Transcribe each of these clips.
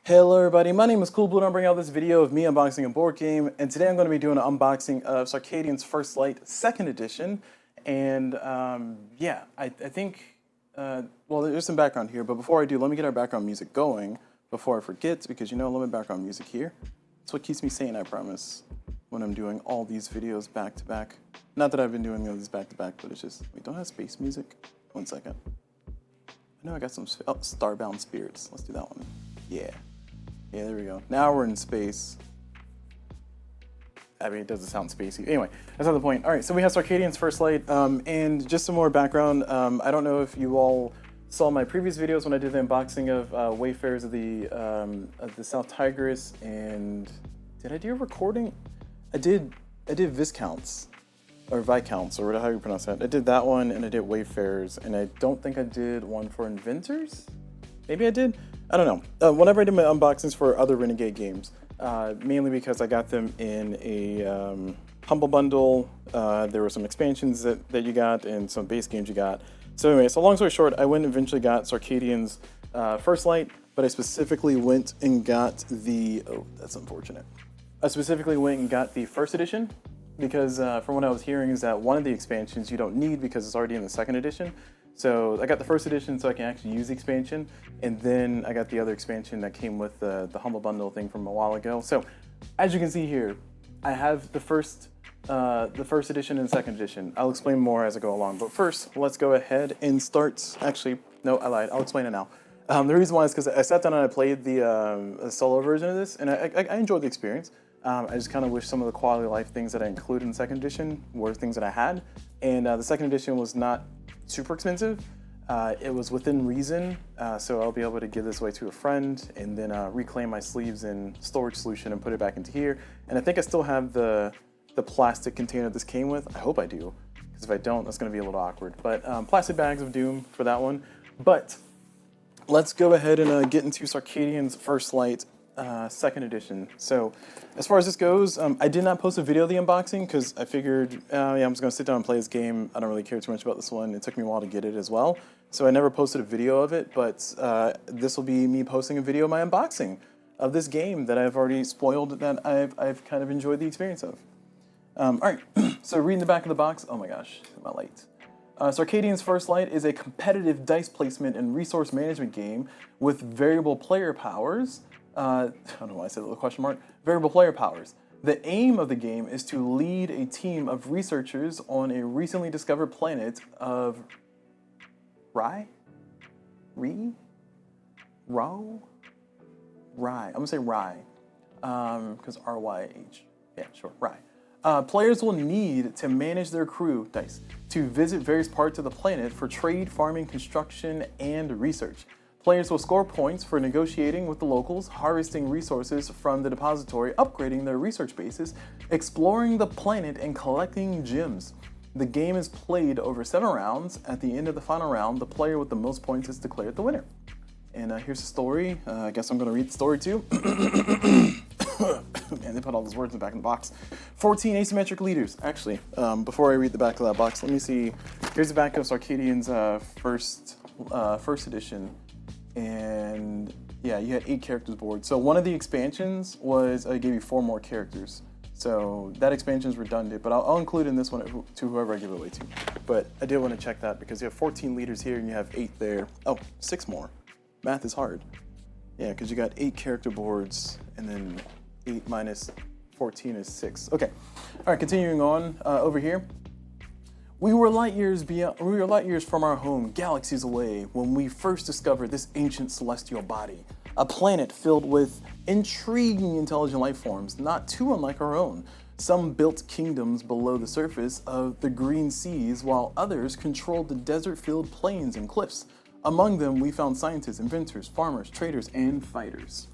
Hello everybody, my name is CulBlu and I'm bringing out this video of me unboxing a board game, and today I'm going to be doing an unboxing of Circadians First Light 2nd Edition. And yeah, I think, well, there's some background here, but before I do, let me get our background music going before I forget, because you know I love my background music here. It's what keeps me sane, I promise, when I'm doing all these videos back to back. Not that I've been doing these back to back, but it's just, wait, don't I have space music? 1 second. I know I got some, Starbound Spirits, let's do that one. Yeah. Yeah, there we go. Now we're in space. I mean, it doesn't sound spacey. Anyway, that's not the point. All right, so we have Circadians First Light, and just some more background. I don't know if you all saw my previous videos when I did the unboxing of Wayfarers of the South Tigris, and did I do a recording? I did Viscounts, or Viscounts, or whatever you pronounce that. I did that one, and I did Wayfarers, and I don't think I did one for Inventors. Maybe I did. I don't know. Whenever I did my unboxings for other Renegade games, mainly because I got them in a Humble Bundle, there were some expansions that you got and some base games you got. So anyway, so long story short, I went and eventually got Circadians First Light, but I specifically went and got the, oh, that's unfortunate. I specifically went and got the 1st edition because from what I was hearing is that one of the expansions you don't need because it's already in the 2nd edition. So I got the 1st edition so I can actually use the expansion, and then I got the other expansion that came with the Humble Bundle thing from a while ago. So as you can see here, I have the first edition and 2nd edition. I'll explain more as I go along, but first let's go ahead and start. Actually, no, I lied. I'll explain it now. The reason why is because I sat down and I played the solo version of this, and I enjoyed the experience. I just kind of wish some of the quality of life things that I included in 2nd edition were things that I had, and the 2nd edition was not super expensive. It was within reason, so I'll be able to give this away to a friend and then reclaim my sleeves in storage solution and put it back into here. And I think I still have the plastic container this came with. I hope I do, because if I don't, that's going to be a little awkward. But plastic bags of doom for that one. But let's go ahead and get into Circadians First Light 2nd edition. So as far as this goes, I did not post a video of the unboxing because I figured, yeah, I'm just going to sit down and play this game. I don't really care too much about this one. It took me a while to get it as well. So I never posted a video of it, but this will be me posting a video of my unboxing of this game that I've already spoiled, that I've kind of enjoyed the experience of. All right, so reading the back of the box, oh my gosh, my light. Circadians First Light is a competitive dice placement and resource management game with variable player powers. I don't know why I said the question mark. Variable player powers. The aim of the game is to lead a team of researchers on a recently discovered planet of Rye? I'm gonna say Rye, because R-Y-H. Yeah, sure, Rye. Players will need to manage their crew, dice, to visit various parts of the planet for trade, farming, construction, and research. Players will score points for negotiating with the locals, harvesting resources from the depository, upgrading their research bases, exploring the planet, and collecting gems. The game is played over 7 rounds. At the end of the final round, the player with the most points is declared the winner. And here's the story. I guess I'm going to read the story too. Man, they put all those words in the back of the box. 14 asymmetric leaders. Actually, before I read the back of that box, let me see. Here's the back of Circadians first edition. And yeah, you had 8 characters board. So one of the expansions was I gave you 4 more characters. So that expansion is redundant, but I'll include in this one to whoever I give it away to. But I did want to check that because you have 14 leaders here and you have 8 there. Oh, 6 more. Math is hard. Yeah, because you got 8 character boards and then 8 minus 14 is 6. Okay. All right, continuing on over here. We were light years from our home, galaxies away, when we first discovered this ancient celestial body, a planet filled with intriguing intelligent life forms, not too unlike our own. Some built kingdoms below the surface of the green seas, while others controlled the desert-filled plains and cliffs. Among them, we found scientists, inventors, farmers, traders, and fighters.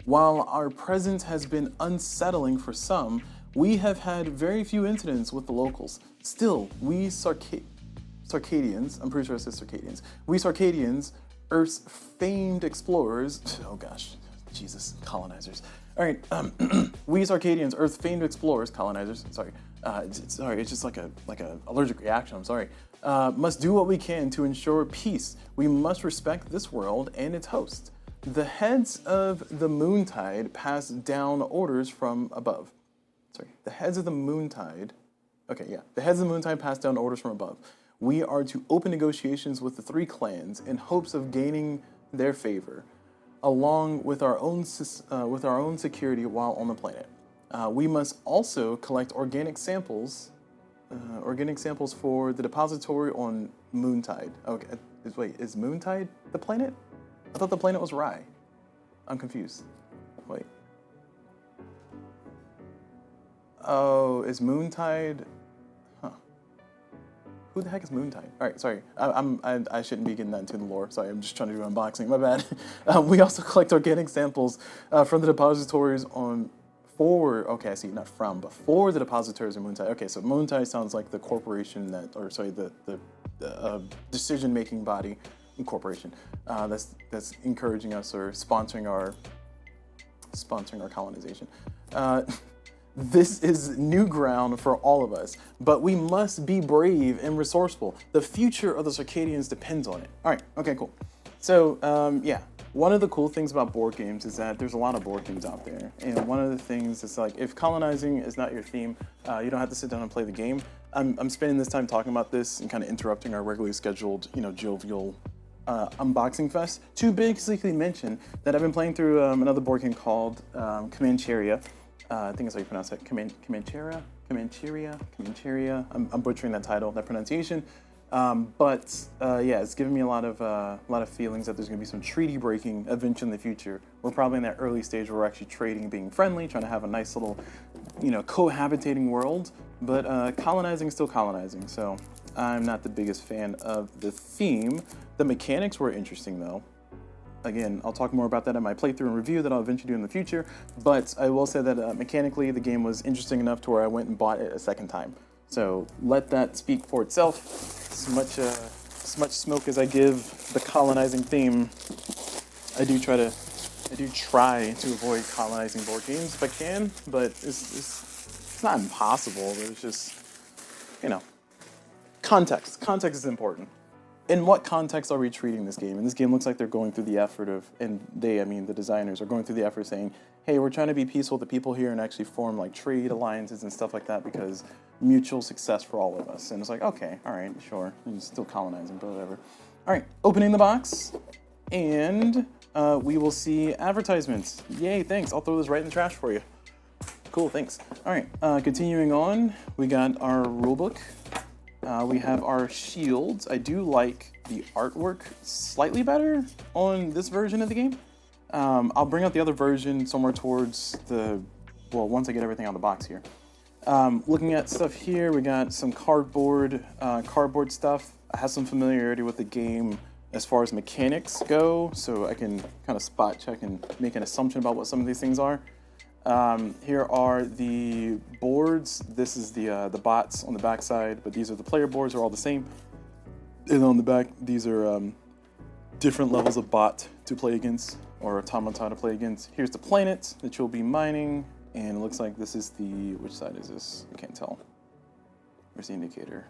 While our presence has been unsettling for some, we have had very few incidents with the locals. Still, we Circadians, I'm pretty sure it says Circadians, we Circadians, Earth's famed explorers, oh gosh, Jesus, colonizers. All right, we Circadians, Earth's famed explorers, colonizers, sorry, it's just like a allergic reaction, I'm sorry, must do what we can to ensure peace. We must respect this world and its hosts. The heads of the Moontide pass down orders from above. Sorry, the heads of the Moontide. Okay, yeah. The heads of the Moontide pass down orders from above. We are to open negotiations with the 3 clans in hopes of gaining their favor, along with our own security while on the planet. We must also collect organic samples for the Depository on Moontide. Okay, wait, is Moontide the planet? I thought the planet was Rye. I'm confused. Wait. Oh, is Moontide? Huh. Who the heck is Moontide? All right, sorry. I shouldn't be getting that into the lore. Sorry, I'm just trying to do unboxing. My bad. We also collect organic samples from the depositories on for. Okay, I see. Not from, but for the depositories in Moontide. Okay, so Moontide sounds like the corporation that, or sorry, the decision-making body. Corporation that's encouraging us or sponsoring our colonization. This is new ground for all of us, but we must be brave and resourceful. The future of the Circadians depends on it. All right, okay, cool. So yeah, one of the cool things about board games is that there's a lot of board games out there, and one of the things is like if colonizing is not your theme, you don't have to sit down and play the game. I'm spending this time talking about this and kind of interrupting our regularly scheduled, jovial unboxing fest to basically mention that I've been playing through another board game called Comancheria. I think that's how you pronounce it. Comancheria. I'm butchering that title, that pronunciation. But yeah, it's giving me a lot of feelings that there's going to be some treaty breaking eventually in the future. We're probably in that early stage where we're actually trading, being friendly, trying to have a nice little, cohabitating world. But colonizing is still colonizing, so I'm not the biggest fan of the theme. The mechanics were interesting, though. Again, I'll talk more about that in my playthrough and review that I'll eventually do in the future. But I will say that mechanically, the game was interesting enough to where I went and bought it a second time. So let that speak for itself. As much smoke as I give the colonizing theme, I do try to avoid colonizing board games if I can. But it's not impossible. It's just, context. Context is important. In what context are we treating this game? And this game looks like they're going through the effort of, and I mean the designers, are going through the effort saying, hey, we're trying to be peaceful with the people here and actually form like trade alliances and stuff like that because mutual success for all of us. And it's like, okay, all right, sure. You're still colonizing, but whatever. All right, opening the box, and we will see advertisements. Yay, thanks. I'll throw this right in the trash for you. Cool, thanks. All right, continuing on, we got our rulebook. We have our shields. I do like the artwork slightly better on this version of the game. I'll bring out the other version somewhere towards once I get everything out of the box here. Looking at stuff here, we got some cardboard stuff. I have some familiarity with the game as far as mechanics go, so I can kind of spot check and make an assumption about what some of these things are. Here are the boards. This is the bots on the back side, but these are the player boards. Are all the same. And on the back, these are different levels of bot to play against, or automata to play against. Here's the planet that you'll be mining, and it looks like this is which side is this? I can't tell. Where's the indicator?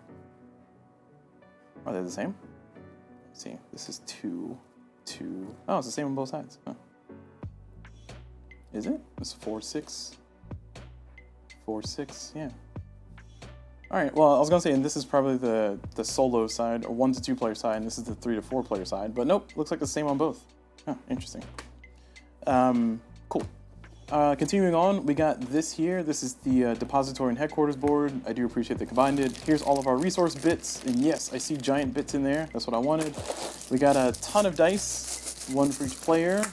Are they the same? Let's see, this is 2. Oh, it's the same on both sides. Huh. Is it? It's 4, 6. 4, 6, yeah. All right, well, I was gonna say, and this is probably the solo side, or 1 to 2 player side, and this is the 3 to 4 player side, but nope, looks like the same on both. Huh, interesting. Cool. Continuing on, we got this here. This is the Depository and Headquarters board. I do appreciate they combined it. Here's all of our resource bits, and yes, I see giant bits in there. That's what I wanted. We got a ton of dice, 1 for each player.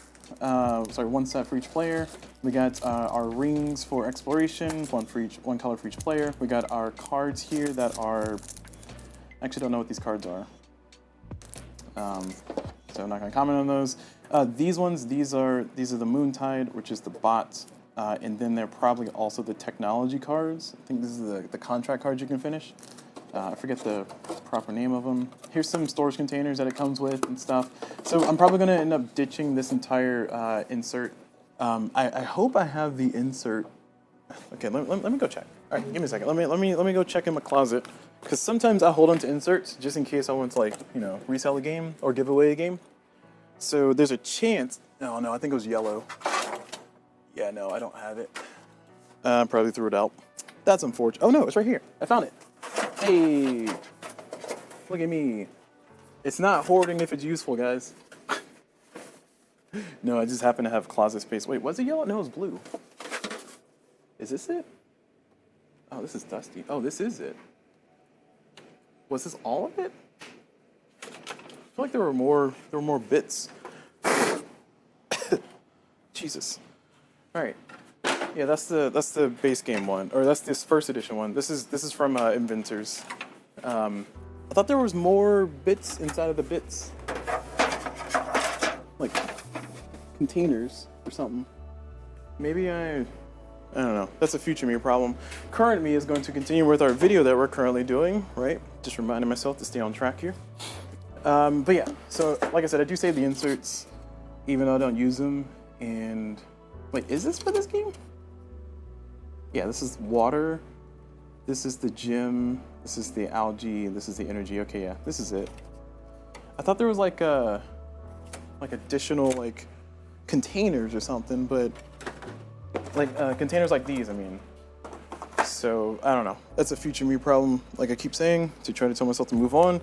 1 set for each player. We got our rings for exploration, 1 color for each player. We got our cards here that are, I actually don't know what these cards are. So I'm not gonna comment on those. These are the Moontide, which is the bot, and then they're probably also the technology cards. I think this is the contract cards you can finish. I forget the proper name of them. Here's some storage containers that it comes with and stuff. So I'm probably going to end up ditching this entire insert. I hope I have the insert. Okay, let me go check. All right, give me a second. Let me go check in my closet, because sometimes I hold on to inserts just in case I want to resell a game or give away a game. So there's a chance. Oh no, I think it was yellow. Yeah, no, I don't have it. Probably threw it out. That's unfortunate. Oh no, it's right here. I found it. Hey, look at me. It's not hoarding if it's useful, guys. No, I just happen to have closet space. Wait, was it yellow? No, it was blue. Is this it? Oh, this is dusty. Oh, this is it. Was this all of it? I feel like there were more bits. Jesus. All right. Yeah, that's the base game one, or that's this first edition one. This is from Inventors. I thought there was more bits inside of the bits, like containers or something. Maybe I don't know. That's a future me problem. Current me is going to continue with our video that we're currently doing, right? Just reminding myself to stay on track here. But yeah, so like I said, I do save the inserts, even though I don't use them. And wait, is this for this game? Yeah, this is water. This is the gym. This is the algae. This is the energy. Okay, yeah, this is it. I thought there was like additional like containers or something, but like containers like these, I mean. So I don't know. That's a future me problem, like I keep saying, to try to tell myself to move on.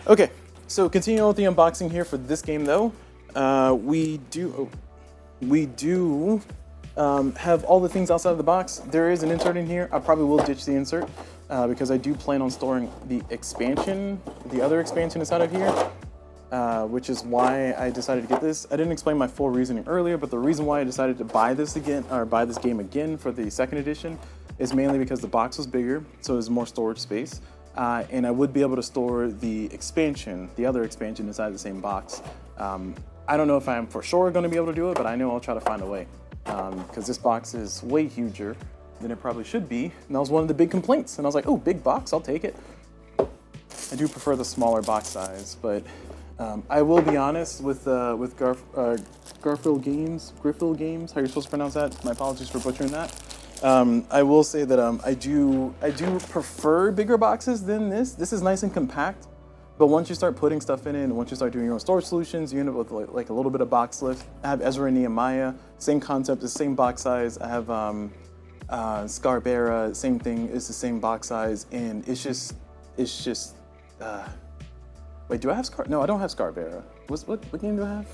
Okay, so continuing with the unboxing here for this game though, we do have all the things outside of the box. There is an insert in here. I probably will ditch the insert because I do plan on storing the expansion, the other expansion inside of here, which is why I decided to get this. I didn't explain my full reasoning earlier, but the reason why I decided to buy this again, or buy this game again for the second edition, is mainly because the box was bigger, so there's more storage space, and I would be able to store the expansion, the other expansion inside the same box. I don't know if I'm for sure going to be able to do it, but I know I'll try to find a way, because this box is way huger than it probably should be, and that was one of the big complaints, and I was like, oh, big box, I'll take it. I do prefer the smaller box size, but I will be honest with Griffil Games, how you're supposed to pronounce that. My apologies for butchering that. I will say that I do prefer bigger boxes than this. This is nice and compact, but once you start putting stuff in it, and once you start doing your own storage solutions, you end up with like a little bit of box lift. I have Ezra and Nehemiah, same concept, the same box size. I have Scarbera, same thing, it's the same box size, and it's just. Wait, do I have No, I don't have Scarbera. What game do I have?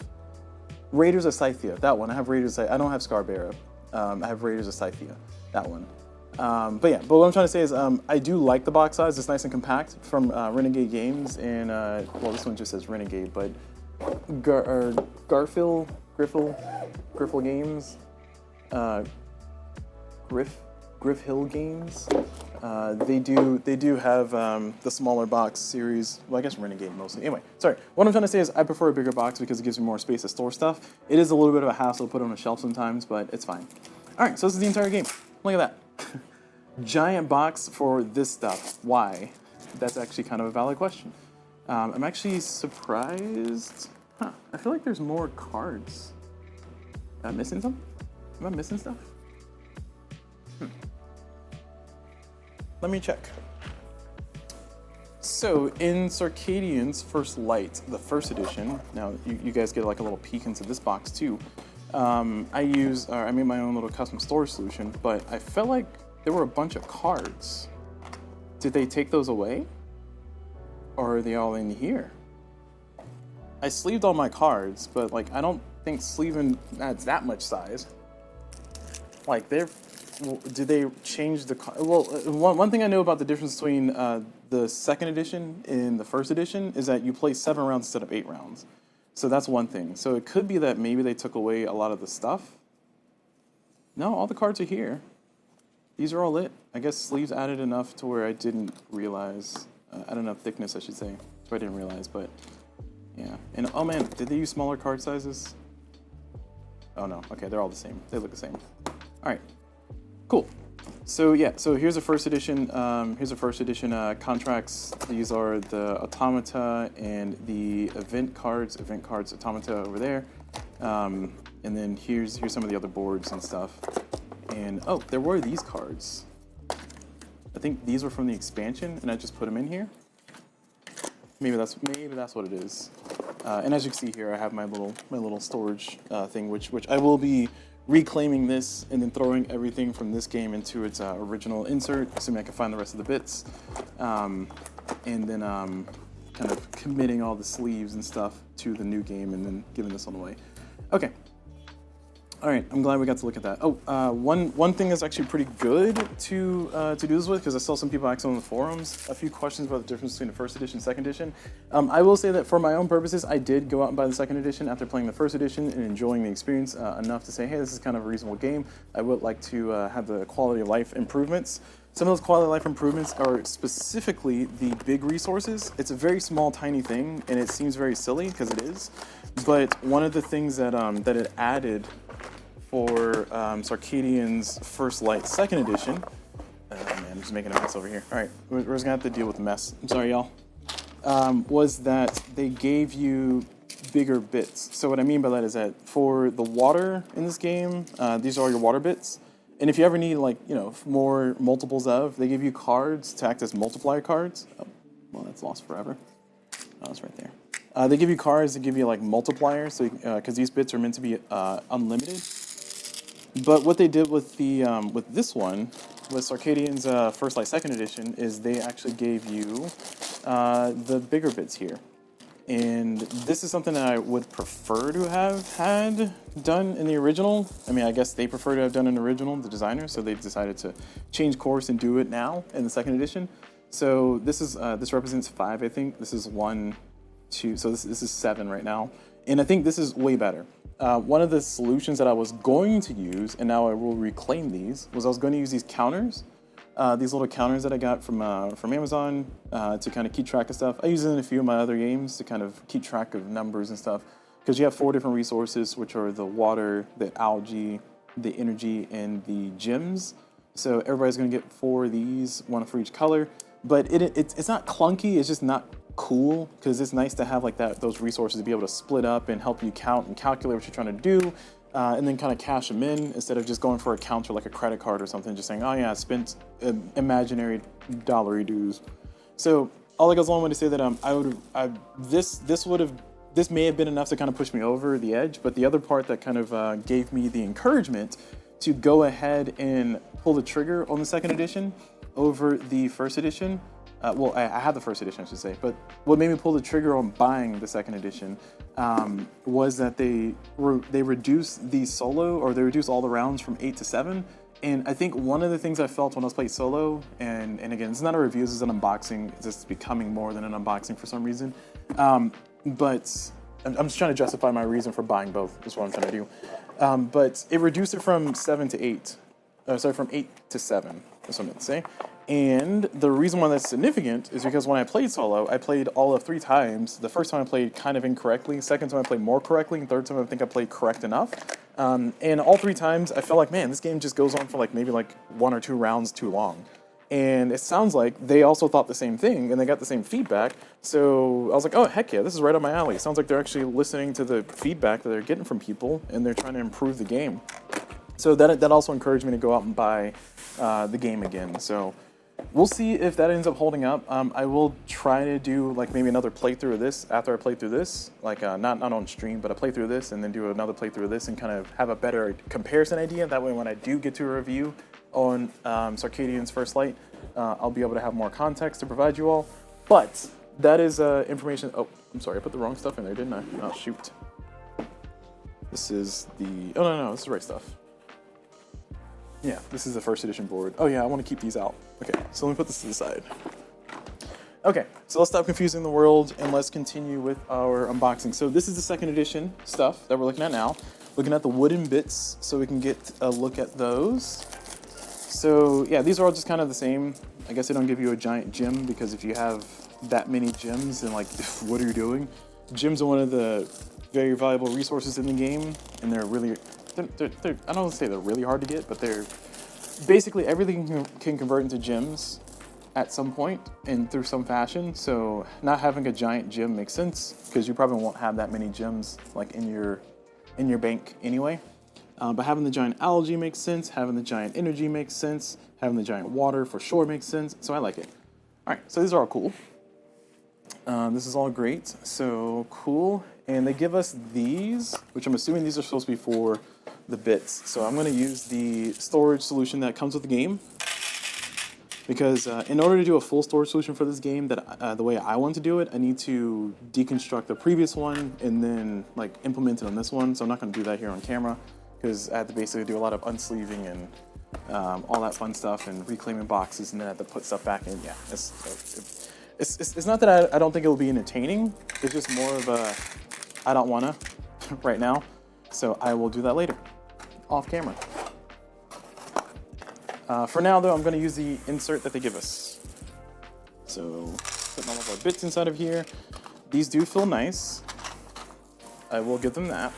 Raiders of Scythia, that one. I have Raiders. I don't have Scarbera. I have Raiders of Scythia, that one. But yeah, but what I'm trying to say is I do like the box size. It's nice and compact from Renegade Games, and well, this one just says Renegade, but Griffil Games, Griff Hill Games. They do have the smaller box series. Well, I guess Renegade mostly. Anyway, sorry. What I'm trying to say is I prefer a bigger box because it gives me more space to store stuff. It is a little bit of a hassle to put on a shelf sometimes, but it's fine. All right, so this is the entire game. Look at that. Giant box for this stuff. Why? That's actually kind of a valid question. I'm actually surprised. Huh, I feel like there's more cards. Am I missing something? Am I missing stuff? Let me check. So in Circadians First Light, the first edition, now you guys get like a little peek into this box too. I made my own little custom storage solution, but I felt like there were a bunch of cards. Did they take those away? Or are they all in here? I sleeved all my cards, but like I don't think sleeving adds that much size. Like did they change the? Well, one thing I know about the difference between the second edition and the first edition is that you play 7 rounds instead of 8 rounds. So that's one thing. So it could be that maybe they took away a lot of the stuff. No, all the cards are here. These are all lit. I guess sleeves added enough to where I didn't realize, added enough thickness, I should say, so I didn't realize. But yeah, and oh man, did they use smaller card sizes? Oh no, okay, they're all the same. They look the same. All right. Cool. So yeah, so here's a first edition. Contracts. These are the automata and the event cards. Event cards, automata over there. And then here's some of the other boards and stuff. And oh, there were these cards. I think these were from the expansion, and I just put them in here. Maybe that's what it is. And as you can see here, I have my little storage thing, which I will be reclaiming this and then throwing everything from this game into its original insert, assuming I can find the rest of the bits, and then kind of committing all the sleeves and stuff to the new game and then giving this one away. Okay. All right, I'm glad we got to look at that. Oh, one thing that's actually pretty good to do this with, because I saw some people asking on the forums a few questions about the difference between the first edition and second edition. I will say that for my own purposes, I did go out and buy the second edition after playing the first edition and enjoying the experience enough to say, hey, this is kind of a reasonable game. I would like to have the quality of life improvements. Some of those quality of life improvements are specifically the big resources. It's a very small, tiny thing, and it seems very silly because it is. But one of the things that that it added for Circadians First Light Second Edition. Man, I'm just making a mess over here. All right, we're just gonna have to deal with the mess. I'm sorry, y'all. Was that they gave you bigger bits. So what I mean by that is that for the water in this game, these are all your water bits. And if you ever need, like, you know, more multiples of, they give you cards to act as multiplier cards. Oh, well, that's lost forever. Oh, it's right there. They give you cards that give you, like, multipliers, so because these bits are meant to be unlimited. But what they did with the with this one, with Circadians First Light Second Edition, is they actually gave you the bigger bits here. And this is something that I would prefer to have had done in the original. I mean, I guess they prefer to have done in the original, the designers, so they decided to change course and do it now in the second edition. So this is this represents 5, I think. This is 1, 2, so this is 7 right now. And I think this is way better. One of the solutions that I was going to use, and now I will reclaim these, was I was going to use these counters. These little counters that I got from Amazon to kind of keep track of stuff. I use it in a few of my other games to kind of keep track of numbers and stuff. Because you have 4 different resources, which are the water, the algae, the energy, and the gems. So everybody's going to get 4 of these, 1 for each color. But it's not clunky, it's just not cool, because it's nice to have like those resources to be able to split up and help you count and calculate what you're trying to do. And then kind of cash them in instead of just going for a counter like a credit card or something, just saying, oh yeah, I spent imaginary dollary dues. So all that goes along with to say that this may have been enough to kind of push me over the edge, but the other part that kind of gave me the encouragement to go ahead and pull the trigger on the second edition over the first edition. Well, I had the first edition, I should say, but what made me pull the trigger on buying the second edition was that they reduced the solo, or they reduced all the rounds from 8 to 7. And I think one of the things I felt when I was playing solo, and again, it's not a review, this is an unboxing, it's just becoming more than an unboxing for some reason. But I'm just trying to justify my reason for buying both, is what I'm trying to do. But it reduced it from 7 to 8. From 8 to 7, that's what I meant to say. And the reason why that's significant is because when I played solo, I played all of 3 times. The first time I played kind of incorrectly, second time I played more correctly, and third time I think I played correct enough. And all 3 times I felt like, man, this game just goes on for like maybe like 1 or 2 rounds too long. And it sounds like they also thought the same thing, and they got the same feedback. So I was like, oh, heck yeah, this is right up my alley. It sounds like they're actually listening to the feedback that they're getting from people, and they're trying to improve the game. So that also encouraged me to go out and buy the game again. So we'll see if that ends up holding up. I will try to do like maybe another playthrough of this after I play through this, like not on stream, but I play through this and then do another playthrough of this and kind of have a better comparison idea. That way, when I do get to a review on Circadians First Light, I'll be able to have more context to provide you all. But that is information. Oh, I'm sorry, I put the wrong stuff in there, didn't I? Oh shoot. This is the. Oh no, this is the right stuff. Yeah, this is the first edition board. Oh yeah, I want to keep these out. Okay, so let me put this to the side. Okay, so let's stop confusing the world and let's continue with our unboxing. So this is the second edition stuff that we're looking at now. Looking at the wooden bits so we can get a look at those. So yeah, these are all just kind of the same. I guess they don't give you a giant gem, because if you have that many gems, then like, what are you doing? Gems are one of the very valuable resources in the game, and they're really, I don't want to say they're really hard to get, but they're basically everything can convert into gems at some point and through some fashion. So not having a giant gem makes sense, because you probably won't have that many gems like in your bank anyway. But having the giant algae makes sense. Having the giant energy makes sense. Having the giant water for sure makes sense. So I like it. All right, so these are all cool. This is all great, so cool. And they give us these, which I'm assuming these are supposed to be for the bits. So I'm going to use the storage solution that comes with the game. Because in order to do a full storage solution for this game, that the way I want to do it, I need to deconstruct the previous one and then like implement it on this one. So I'm not going to do that here on camera because I have to basically do a lot of unsleeving and all that fun stuff and reclaiming boxes, and then I have to put stuff back in. Yeah, it's not that I don't think it will be entertaining. It's just more of a I don't wanna right now. So I will do that later, off camera. For now though, I'm gonna use the insert that they give us. So putting all of our bits inside of here. These do feel nice. I will give them that.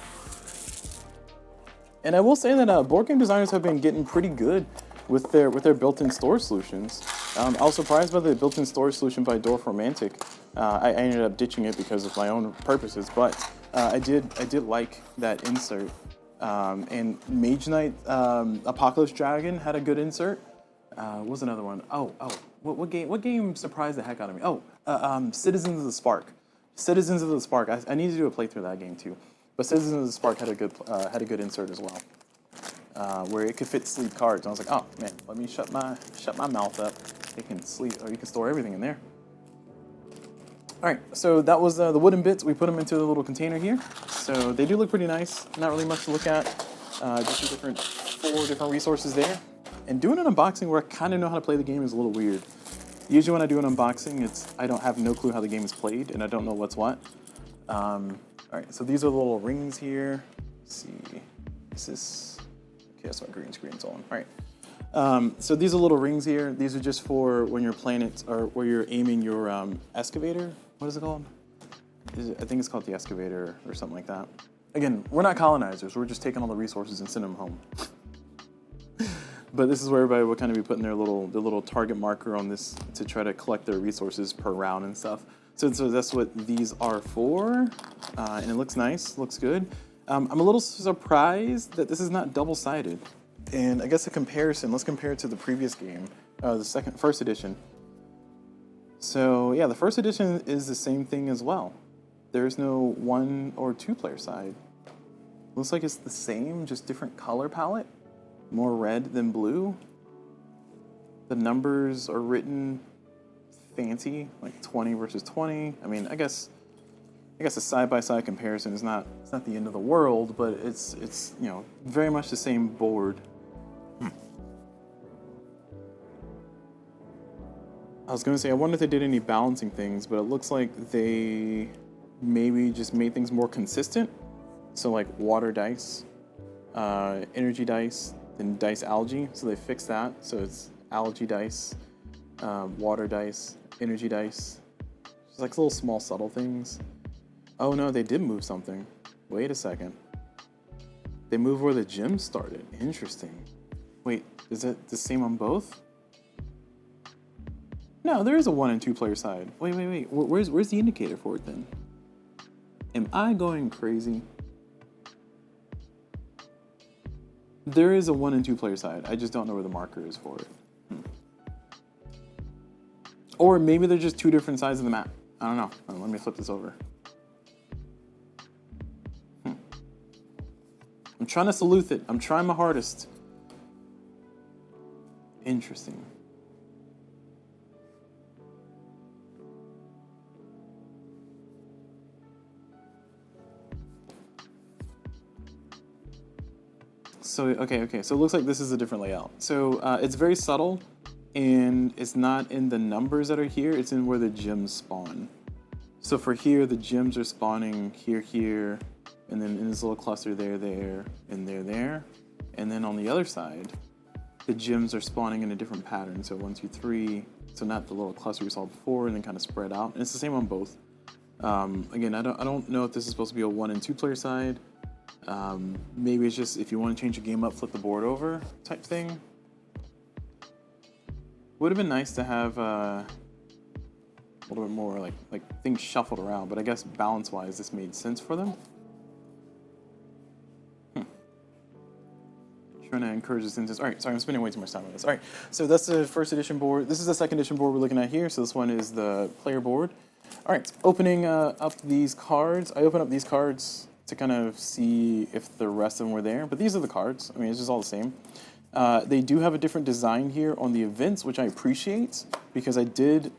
And I will say that board game designers have been getting pretty good with their built-in storage solutions. I was surprised by the built-in storage solution by Dwarf Romantic. I ended up ditching it because of my own purposes, but I did like that insert. And Mage Knight Apocalypse Dragon had a good insert. What was another one? What game surprised the heck out of me? Citizens of the Spark. Citizens of the Spark. I need to do a playthrough of that game too. But Citizens of the Spark had a good insert as well, where it could fit sleeve cards. And I was like, oh man, let me shut my mouth up. It can sleeve, or you can store everything in there. All right, so that was the wooden bits. We put them into the little container here. So they do look pretty nice. Not really much to look at. Just four different resources there. And doing an unboxing where I kind of know how to play the game is a little weird. Usually when I do an unboxing, I don't have no clue how the game is played, and I don't know what's what. All right, so these are the little rings here. Let's see, is this, okay, that's my green screen's on. All right, so these are little rings here. These are just for when you're playing it, or where you're aiming your excavator. What is it called? I think it's called the excavator or something like that. Again, we're not colonizers. We're just taking all the resources and sending them home. But this is where everybody will kind of be putting their little target marker on this to try to collect their resources per round and stuff. So that's what these are for, and it looks nice, looks good. I'm a little surprised that this is not double-sided. And I guess a comparison, let's compare it to the previous game, the first edition. So yeah, the first edition is the same thing as well. There's no 1 or 2 player side. Looks like it's the same, just different color palette. More red than blue. The numbers are written fancy, like 20 versus 20. I mean, I guess a side-by-side comparison is not the end of the world, but it's very much the same board. I was gonna say, I wonder if they did any balancing things, but it looks like they maybe just made things more consistent. So like water dice, energy dice, then dice algae. So they fixed that. So it's algae dice, water dice, energy dice. Just like little small subtle things. Oh no, they did move something. Wait a second. They moved where the gym started. Interesting. Wait, is it the same on both? No, there is a 1 and 2 player side. Wait. Where's the indicator for it then? Am I going crazy? There is a 1 and 2 player side. I just don't know where the marker is for it. Or maybe they're just 2 different sides of the map. I don't know. Let me flip this over. I'm trying to sleuth it. I'm trying my hardest. Interesting. So, okay. So it looks like this is a different layout. So it's very subtle, and it's not in the numbers that are here. It's in where the gems spawn. So for here, the gems are spawning here, and then in this little cluster there, and there. And then on the other side, the gems are spawning in a different pattern. So 1, 2, 3. So not the little cluster we saw before, and then kind of spread out. And it's the same on both. Again, I don't know if this is supposed to be a 1 and 2 player side. Maybe it's just if you want to change the game up, flip the board over type thing. Would have been nice to have a little bit more like things shuffled around, but I guess balance-wise this made sense for them. Trying to encourage this into. All right, sorry, I'm spending way too much time on this. All right, so that's the first edition board. This is the second edition board we're looking at here. So this one is the player board. All right, opening up these cards. I open up these cards to kind of see if the rest of them were there, but these are the cards. I mean, it's just all the same. They do have a different design here on the events, which I appreciate, because I did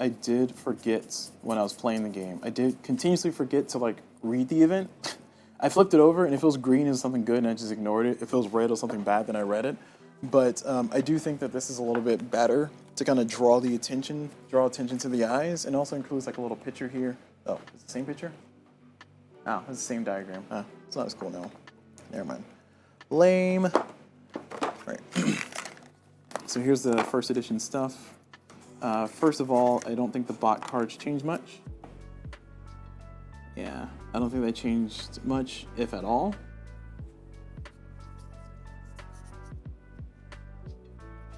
forget when I was playing the game. I did continuously forget to like read the event. I flipped it over, and if it was green, it was something good, and I just ignored it. If it was red, it was something bad, then I read it. But I do think that this is a little bit better to kind of draw attention to the eyes, and also includes like a little picture here. Oh, it's the same picture? Oh, it's the same diagram. Oh, it's not as cool now. Never mind. Lame. All right. So here's the first edition stuff. First of all, I don't think the bot cards changed much. Yeah, I don't think they changed much, if at all.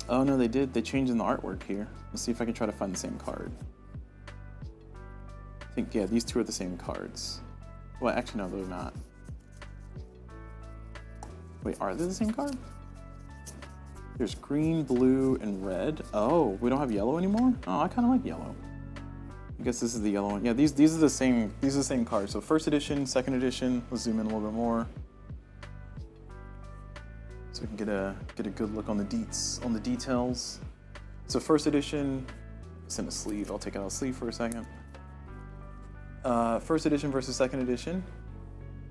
Oh no, they did. They changed in the artwork here. Let's see if I can try to find the same card. I think, yeah, these two are the same cards. Well, actually, no, they're not. Wait, are they the same card? There's green, blue, and red. Oh, we don't have yellow anymore? Oh, I kind of like yellow. I guess this is the yellow one. Yeah, these are the same. These are the same cards. So first edition, second edition. Let's zoom in a little bit more, so we can get a good look on the details. So first edition, it's in a sleeve. I'll take out a sleeve for a second. First edition versus second edition,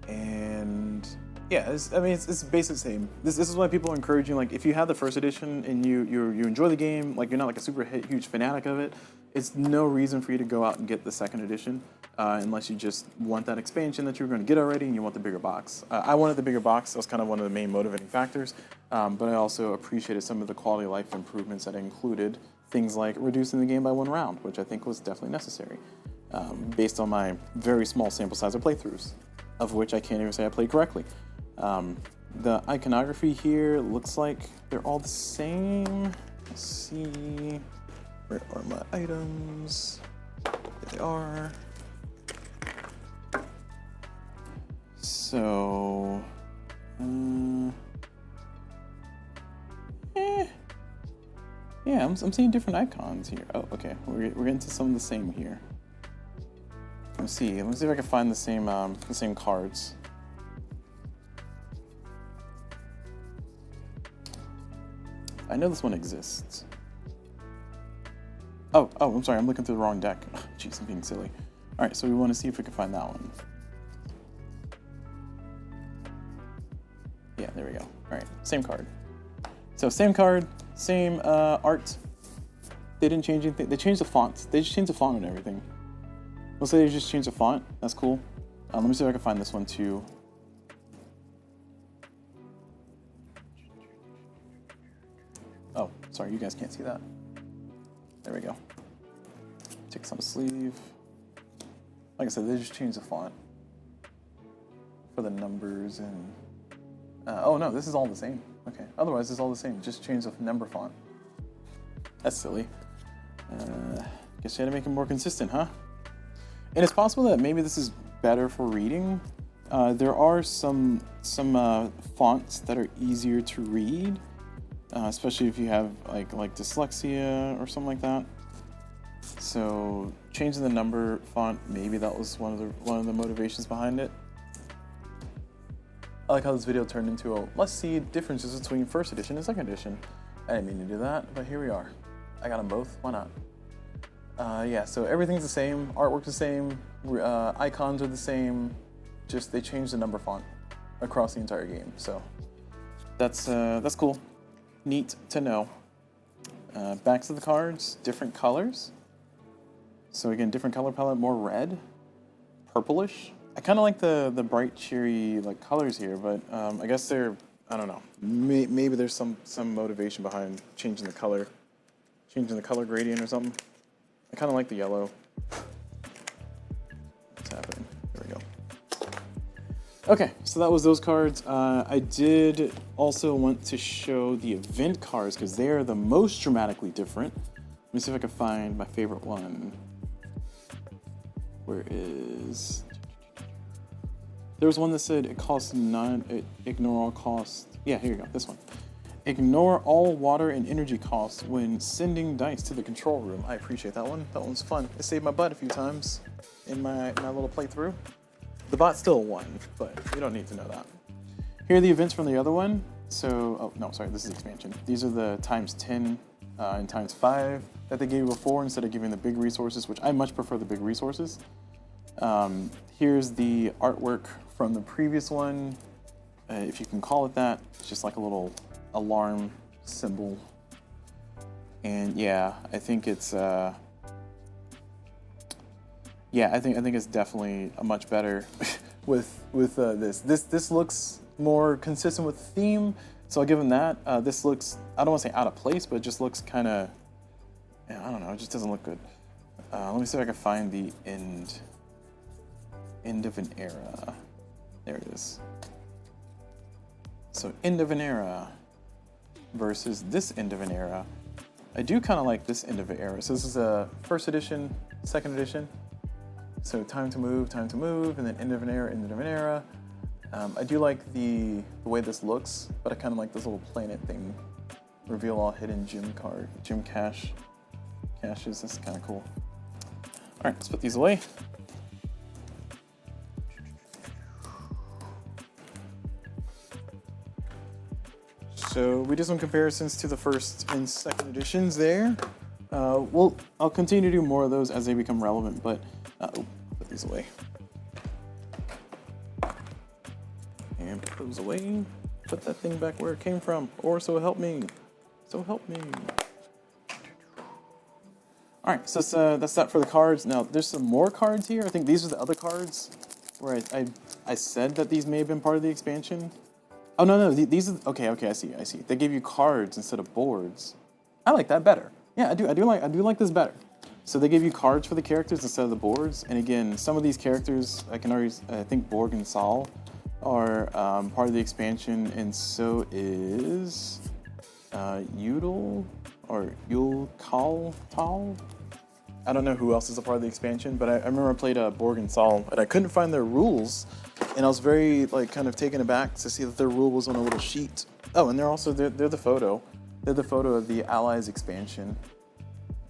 and yeah, it's basically the same. This is why people are encouraging, like, if you have the first edition and you enjoy the game, like you're not like a super huge fanatic of it, it's no reason for you to go out and get the second edition, unless you just want that expansion that you're going to get already and you want the bigger box. I wanted the bigger box. That was kind of one of the main motivating factors, but I also appreciated some of the quality of life improvements that included things like reducing the game by 1 round, which I think was definitely necessary, based on my very small sample size of playthroughs, of which I can't even say I played correctly. The iconography here looks like they're all the same. Let's see, where are my items? There they are. So, yeah, I'm seeing different icons here. Oh, okay, we're getting to some of the same here. Let me see if I can find the same cards. I know this one exists. Oh, I'm sorry, I'm looking through the wrong deck. Jeez, I'm being silly. All right, so we want to see if we can find that one. Yeah, there we go. All right, same card. So same card, same art. They didn't change anything. They changed the font. They just changed the font and everything. Let's say they just changed the font. That's cool. Let me see if I can find this one too. Oh, sorry, you guys can't see that. There we go. Take some sleeve. Like I said, they just changed the font for the numbers and... oh no, this is all the same. Okay, otherwise it's all the same. Just change the number font. That's silly. Guess you had to make it more consistent, huh? And it's possible that maybe this is better for reading. There are some fonts that are easier to read. Especially if you have like dyslexia or something like that. So changing the number font, maybe that was one of the motivations behind it. I like how this video turned into a let's see differences between first edition and second edition. I didn't mean to do that, but here we are. I got them both. Why not? Yeah. So everything's the same. Artwork's the same. Icons are the same. Just they changed the number font across the entire game. So that's cool. Neat to know. Backs of the cards, different colors. So again, different color palette, more red, purplish. I kind of like the bright, cheery colors here, but I guess I don't know. Maybe there's some motivation behind changing the color gradient or something. I kind of like the yellow. What's happening? There we go. Okay, so that was those cards. I did also want to show the event cards because they are the most dramatically different. Let me see if I can find my favorite one. Where is... There was one that said it costs ignore all costs. Yeah, here you go, this one. Ignore all water and energy costs when sending dice to the control room. I appreciate that one. That one's fun. It saved my butt a few times. in my little playthrough. The bot still won, but you don't need to know that. Here are the events from the other one. So, oh no, sorry, this is expansion. These are the times 10 and times 5 that they gave you before instead of giving the big resources, which I much prefer the big resources. Here's the artwork from the previous one, if you can call it that. It's just like a little alarm symbol. And yeah, I think it's I think it's definitely a much better with this. This looks more consistent with the theme, so I'll give them that. This looks, I don't want to say out of place, but it just looks kind of, yeah, I don't know, it just doesn't look good. Let me see if I can find the end of an era. There it is. So end of an era versus this end of an era. I do kind of like this end of an era. So this is a first edition, second edition. So time to move, and then end of an era, end of an era. I do like the way this looks, but I kind of like this little planet thing. Reveal all hidden gem caches. This is kind of cool. All right, let's put these away. So we did some comparisons to the first and second editions there. I'll continue to do more of those as they become relevant, but put these away. And put those away. Put that thing back where it came from, or so help me. So help me. All right, so that's that for the cards. Now, there's some more cards here. I think these are the other cards where I said that these may have been part of the expansion. Oh, no, these are, okay, I see. They gave you cards instead of boards. I like that better. Yeah, I do like this better. So they give you cards for the characters instead of the boards. And again, some of these characters, I think Borg and Sol are part of the expansion, and so is Udal or Yul-Kal-Tal. I don't know who else is a part of the expansion, but I remember I played Borg and Sol, and I couldn't find their rules. And I was very kind of taken aback to see that their rule was on a little sheet. Oh, and they're the photo. They're the photo of the Allies expansion.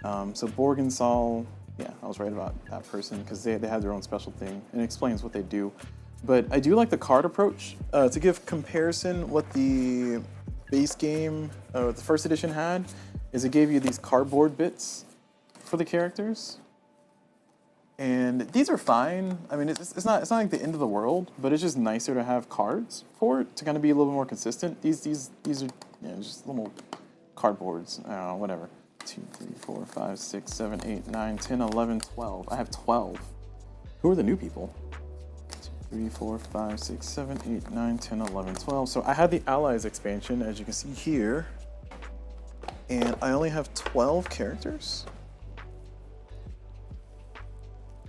So Borg and Sol, yeah, I was right about that person because they had their own special thing, and it explains what they do. But I do like the card approach. To give comparison, what the base game, the first edition had, is it gave you these cardboard bits for the characters. And these are fine. I mean, it's not like the end of the world, but it's just nicer to have cards for it to kind of be a little bit more consistent. These are just little cardboards. Whatever. 2, 3, 4, 5, 6, 7, 8, 9, 10, 11, 12. I have 12. Who are the new people? 2, 3, 4, 5, 6, 7, 8, 9, 10, 11, 12. So I had the Allies expansion, as you can see here, and I only have 12 characters.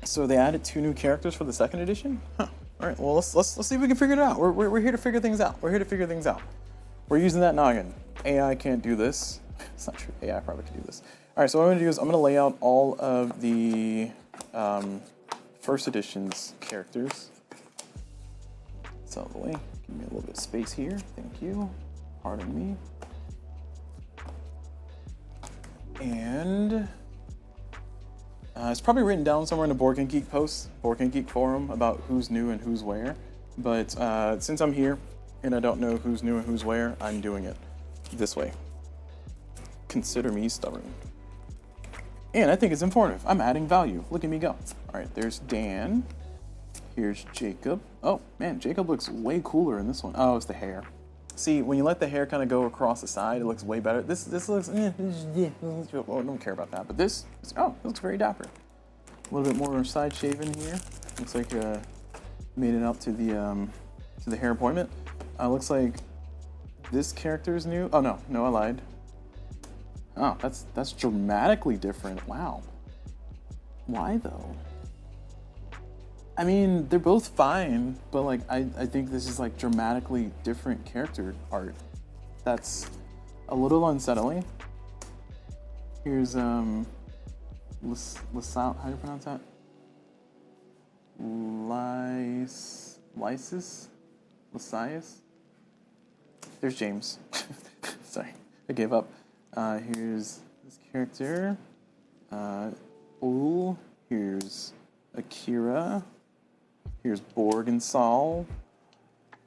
So they added 2 new characters for the second edition? Huh. All right, well, let's see if we can figure it out. We're here to figure things out. We're using that noggin. AI can't do this. It's not true. AI probably can do this. All right, so what I'm going to do is I'm going to lay out all of the first edition's characters. It's out of the way. Give me a little bit of space here. Thank you. Pardon me. And it's probably written down somewhere in the Borg and Geek post, Borg and Geek forum, about who's new and who's where. But since I'm here and I don't know who's new and who's where, I'm doing it this way. Consider me stubborn. And I think it's informative. I'm adding value. Look at me go. All right, there's Dan. Here's Jacob. Oh, man, Jacob looks way cooler in this one. Oh, it's the hair. See, when you let the hair kind of go across the side, it looks way better. This looks, I don't care about that. But this, it looks very dapper. A little bit more side shaven here. Looks like made it up to the hair appointment. Looks like this character is new. Oh no, I lied. Oh, that's dramatically different. Wow. Why though? I mean, they're both fine, but like I think this is like dramatically different character art. That's a little unsettling. Here's Lysias, how do you pronounce that? Lysias? There's James. Sorry, I gave up. Here's this character. Here's Akira. Here's Borg and Saul.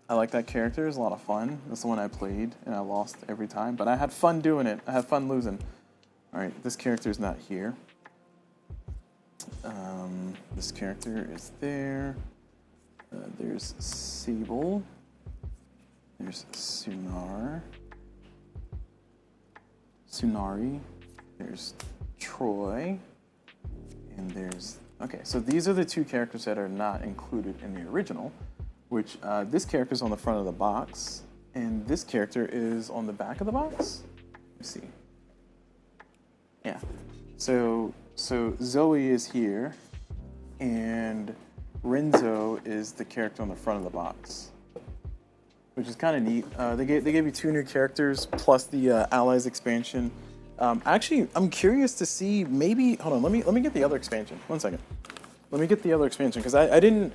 I like that character. It's a lot of fun. That's the one I played, and I lost every time. But I had fun doing it. I had fun losing. All right, this character is not here. This character is there. There's Sable. There's Sunari. There's Troy. And there's... Okay, so these are the two characters that are not included in the original, which this character is on the front of the box, and this character is on the back of the box. Let's see. Yeah. So Zoe is here, and Renzo is the character on the front of the box, which is kind of neat. They gave you two new characters plus the Allies expansion. Actually, I'm curious to see maybe. Hold on, let me get the other expansion. 1 second. Let me get the other expansion because I didn't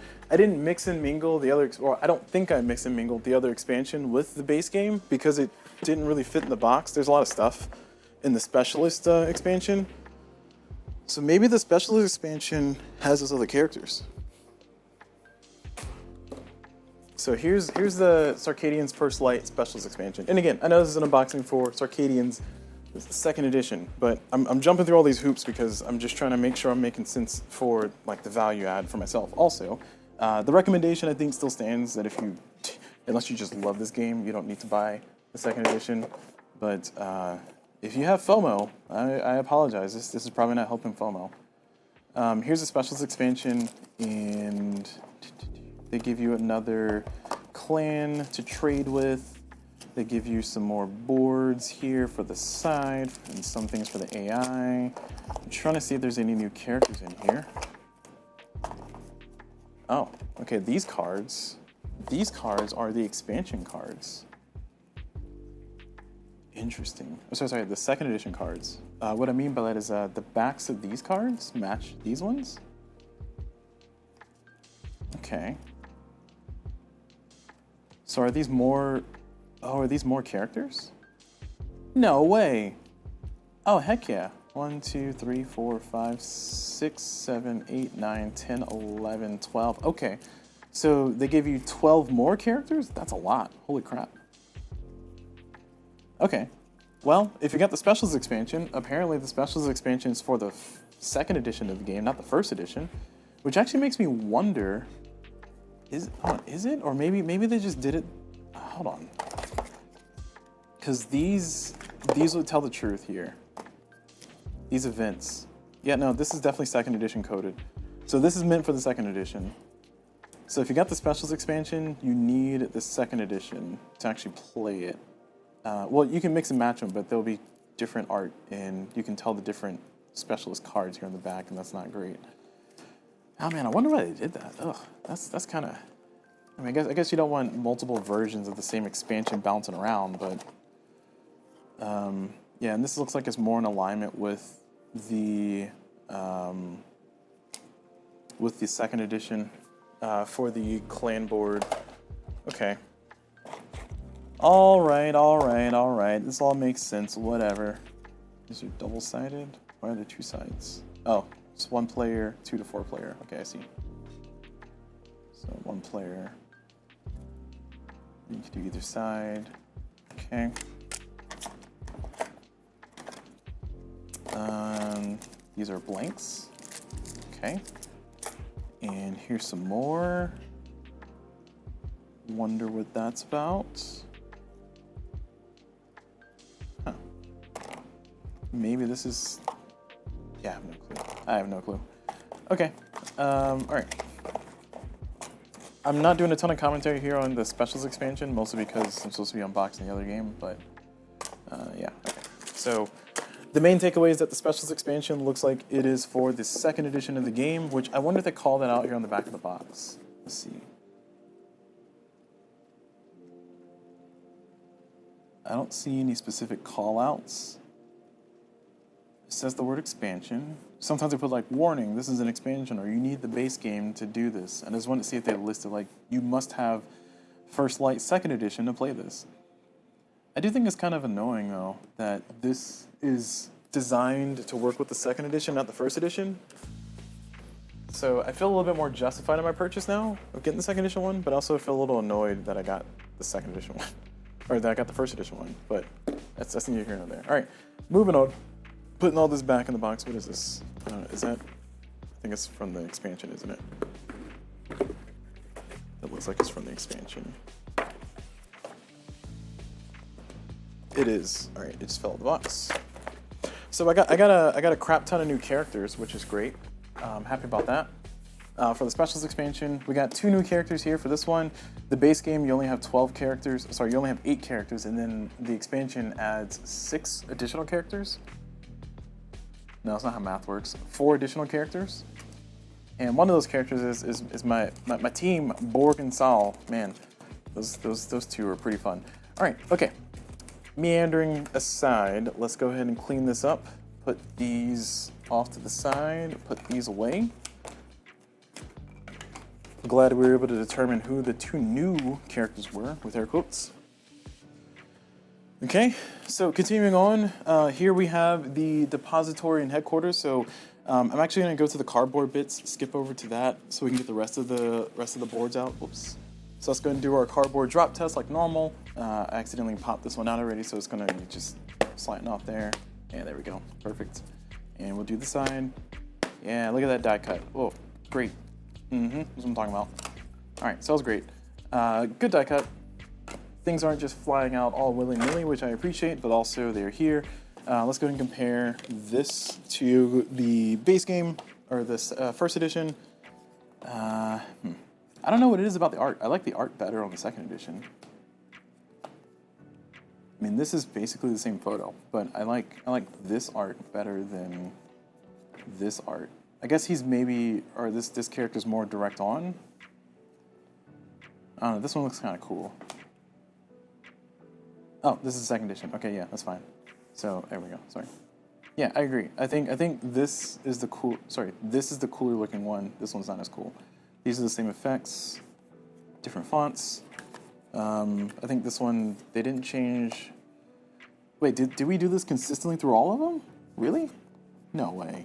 mix and mingle the other, or I don't think I mixed and mingled the other expansion with the base game because it didn't really fit in the box. There's a lot of stuff in the specialist expansion, so maybe the specialist expansion has those other characters. So here's the Circadians First Light Specialist expansion, and again, I know this is an unboxing for Circadians. It's the second edition, but I'm jumping through all these hoops because I'm just trying to make sure I'm making sense for like the value add for myself. Also, the recommendation I think still stands that unless you just love this game, you don't need to buy the second edition. But if you have FOMO, I apologize. This is probably not helping FOMO. Here's a specialist expansion, and they give you another clan to trade with. They give you some more boards here for the side and some things for the AI. I'm trying to see if there's any new characters in here. Oh, okay, these cards are the expansion cards. Interesting. Oh, sorry, the second edition cards. What I mean by that is the backs of these cards match these ones. Okay. So are these more... Oh, are these more characters? No way. Oh, heck yeah. 1, 2, 3, 4, 5, 6, 7, 8, 9, 10, 11, 12. Okay. So they give you 12 more characters? That's a lot. Holy crap. Okay. Well, if you got the Specials expansion, apparently the Specials expansion is for the second edition of the game, not the first edition, which actually makes me wonder, is it? Or maybe they just did it... Hold on. Because these would tell the truth here. These events. Yeah, no, this is definitely second edition coded. So this is meant for the second edition. So if you got the Specials expansion, you need the second edition to actually play it. Well, you can mix and match them, but there'll be different art, and you can tell the different specialist cards here on the back, and that's not great. Oh man, I wonder why they did that. Ugh, that's kind of... I mean, I guess you don't want multiple versions of the same expansion bouncing around, but... yeah, and this looks like it's more in alignment with the second edition for the clan board. Okay. All right. This all makes sense. Whatever. These are double-sided. Why are there two sides? Oh, it's 1 player, 2 to 4 player. Okay, I see. So 1 player. You can do either side. Okay. These are blanks. Okay. And here's some more. Wonder what that's about. Huh. Maybe this is... Yeah, I have no clue. Okay. All right. I'm not doing a ton of commentary here on the Specials expansion, mostly because I'm supposed to be unboxing the other game, but yeah, okay. So the main takeaway is that the Specials expansion looks like it is for the second edition of the game, which I wonder if they call that out here on the back of the box. Let's see. I don't see any specific call-outs. It says the word expansion. Sometimes they put like, warning, this is an expansion, or you need the base game to do this. And I just wanted to see if they listed like, you must have First Light second edition to play this. I do think it's kind of annoying though, that this is designed to work with the second edition, not the first edition. So I feel a little bit more justified in my purchase now of getting the second edition one, but I also feel a little annoyed that I got the second edition one, or that I got the first edition one. But that's neither here nor there. All right, moving on. Putting all this back in the box. What is this? Is that? I think it's from the expansion, isn't it? It looks like it's from the expansion. It is. All right, it just fell out of the box. So I got a crap ton of new characters, which is great. I'm happy about that. For the specials expansion, we got 2 new characters here for this one. The base game, you only have 12 characters. Sorry, you only have 8 characters, and then the expansion adds 6 additional characters. No, that's not how math works. 4 additional characters. And one of those characters is my team, Borg and Sal. Man, those 2 are pretty fun. All right, okay. Meandering aside, let's go ahead and clean this up. Put these off to the side, put these away. I'm glad we were able to determine who the 2 new characters were, with air quotes. Okay, so continuing on, here we have the Depository and Headquarters. So I'm actually going to go to the cardboard bits, skip over to that, so we can get the rest of the boards out. Whoops. So let's go and do our cardboard drop test like normal. I accidentally popped this one out already, so it's going to just slighten off there. Yeah, there we go. Perfect. And we'll do the side. Yeah, look at that die cut. Whoa, great. That's what I'm talking about. All right, so that was great. Good die cut. Things aren't just flying out all willy-nilly, which I appreciate, but also they're here. Let's go ahead and compare this to the base game, or this first edition. I don't know what it is about the art. I like the art better on the second edition. I mean, this is basically the same photo, but I like this art better than this art. I guess he's maybe, or this character's more direct on. I don't know, this one looks kind of cool. Oh, this is the second edition. Okay, yeah, that's fine. So there we go. Sorry. Yeah, I agree. I think this is the cool. Sorry, this is the cooler looking one. This one's not as cool. These are the same effects, different fonts. I think this one they didn't change. Wait, did we do this consistently through all of them? Really? No way.